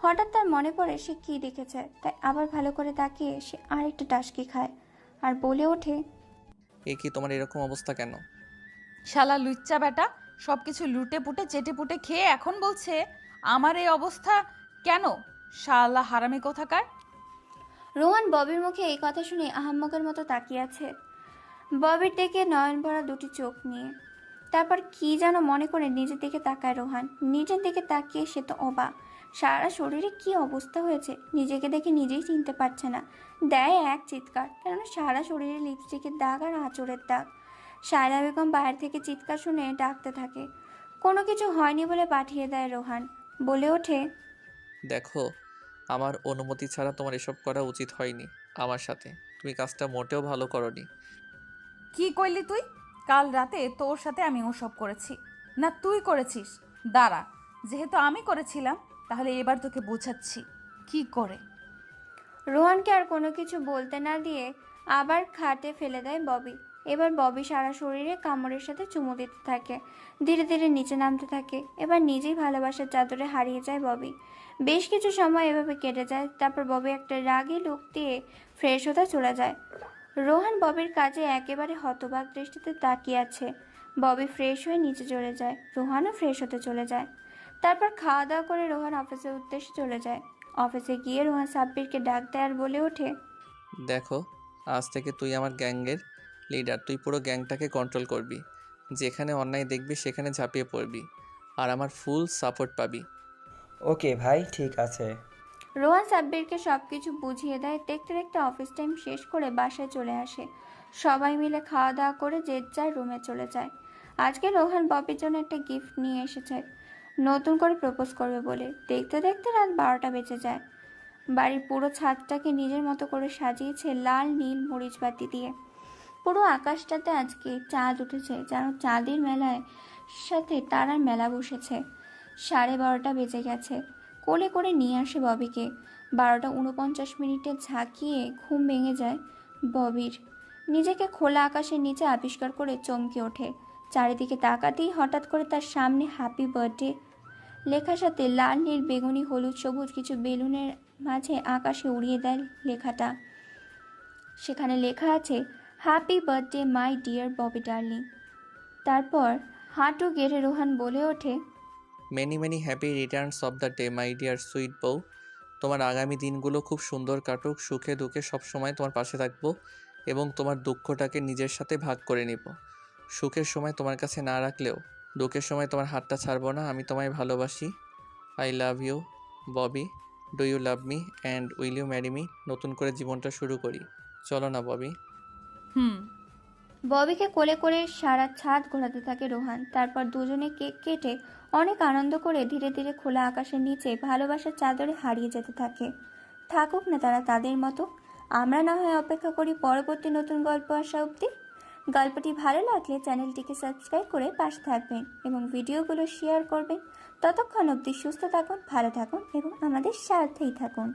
হঠাৎ তার মনে পড়ে সে কি দেখেছে, তাই আবার ভালো করে তাকিয়ে সে আরেকটা টাসকি খায় আর বলে ওঠে, এ কি, তোমার এরকম অবস্থা কেন? শালা লুচ্চা বেটা, সব কিছু লুটে পুটে চেটে পুটে খেয়ে এখন বলছে আমার এই অবস্থা কেন? শালা হারামি কোথাকার। রোহান ববির মুখে এই কথা শুনে আহাম্মকের মতো তাকিয়ে আছে ববির দিকে নয়ন ভরা দুটি চোখ নিয়ে। তারপর কি যেন মনে করে নিজের দিকে তাকায় রোহান। নিজের দিকে তাকিয়ে সে তো অবাক, সারা শরীরে কি অবস্থা হয়েছে নিজেকে দেখে নিজেই চিনতে পারছে না। দেয় এক চিৎকার, কেননা সারা শরীরে লিপস্টিকের দাগ আর আঁচড়ের দাগ। সায়রা বেগম বাইরে থেকে চিৎকার শুনে ডাকতে থাকে। কোনো কিছু হয়নি বলে পাঠিয়ে দেয় রোহান। বলে ওঠে, দেখো, আমার অনুমতি ছাড়া তোমার এসব করা উচিত হয়নি আমার সাথে। তুমি কাজটা মোটেও ভালো করনি। কি কইলি তুই? কাল রাতে তোর সাথে আমি ওসব করেছি না তুই করেছিস? দাঁড়া, যেহেতু আমি করেছিলাম তাহলে এবার তোকে বোঝাচ্ছি কি করে। রোহানকে আর কোনো কিছু বলতে না দিয়ে আবার খাটে ফেলে দেয় ববি। এবার ববি সারা শরীরে কামড়ের সাথে চুমু দিতে থাকে, ধীরে ধীরে নিচে নামতে থাকে। এবার নিজেই ভালোবাসার চাদরে হারিয়ে যায় ববি। বেশ কিছু সময় এভাবে কেটে যায়। তারপর ববি একটা রাগী লুক দিয়ে ফ্রেশ হতে চলে যায়। রোহান ববির কাজে একেবারে হতবাক দৃষ্টিতে তাকিয়ে আছে। ববি ফ্রেশ হয়ে নিচে চলে যায়, রোহানও ফ্রেশ হতে চলে যায়। তারপর খাওয়া দাওয়া করে রোহান অফিসের উদ্দেশ্যে চলে যায়। অফিসে গিয়ে রোহান সাব্বিরকে ডাক দেয় আর বলে ওঠে, দেখো, আজ থেকে তুই আমার গ্যাংয়ের লিডার। তুই পুরো গ্যাংটাকে কন্ট্রোল করবি। যেখানে অন্যায় দেখবি সেখানে ঝাঁপিয়ে পড়বি, আর আমার ফুল সাপোর্ট পাবি। ওকে ভাই, ঠিক আছে। রোহান সাব্বিরকে সব কিছু বুঝিয়ে দেয়। দেখতে দেখতে অফিস টাইম শেষ করে বাসায় চলে আসে। সবাই মিলে খাওয়া দাওয়া করে যে যার রুমে চলে যায়। আজকে রোহান ববির জন্য একটা গিফট নিয়ে এসেছে, নতুন করে প্রপোজ করবে বলে। দেখতে দেখতে রাত 12টা বেজে যায়। বাড়ির পুরো ছাদটাকে নিজের মতো করে সাজিয়েছে লাল নীল মরিচ বাতি দিয়ে। পুরো আকাশটাতে আজকে চাঁদ উঠেছে, যেন চাঁদের মেলায় সাথে তারার মেলা বসেছে। 12:30 বেজে গেছে। কোলে করে নিয়ে আসে ববিকে। 12:49 ঝাঁকিয়ে ঘুম ভেঙে যায় ববির। নিজেকে খোলা আকাশের নিচে আবিষ্কার করে চমকে ওঠে। চারিদিকে তাকাতেই হঠাৎ করে তার সামনে হ্যাপি বার্থডে লেখার সাথে লাল, নীল, বেগুনি, হলুদ, সবুজ কিছু বেলুনের মাঝে আকাশে উড়িয়ে দেয় লেখাটা। সেখানে লেখা আছে, happy birthday my dear Bobby darling. তারপর হাঁটু গেড়ে রোহান বলে ওঠে, many many happy Returns of the day my dear sweet বউ। তোমার আগামী দিনগুলো খুব সুন্দর কাটুক, সুখে দুঃখে সবসময় তোমার পাশে থাকবো এবং তোমার দুঃখটাকে নিজের সাথে ভাগ করে নিব। সুখের সময় তোমার কাছে না রাখলেও দুঃখের সময় তোমার হাতটা ছাড়বো না। আমি তোমায় ভালোবাসি। I love you Bobby. Do you love me and will you marry me? নতুন করে জীবনটা শুরু করি, চলো না ববি? ববিকে কোলে করে সারা ছাদ ঘোরাতে থাকে রোহান। তারপর দুজনে কেক কেটে অনেক আনন্দ করে ধীরে ধীরে খোলা আকাশের নিচে ভালোবাসার চাদরে হারিয়ে যেতে থাকে। থাকুক না তারা তাদের মতো, আমরা না হয় অপেক্ষা করি পরবর্তী নতুন গল্প আসা অবধি। গল্পটি ভালো লাগলে চ্যানেলটিকে সাবস্ক্রাইব করে পাশে থাকবেন এবং ভিডিওগুলো শেয়ার করবেন। ততক্ষণ অবধি সুস্থ থাকুন, ভালো থাকুন এবং আমাদের সাথেই থাকুন।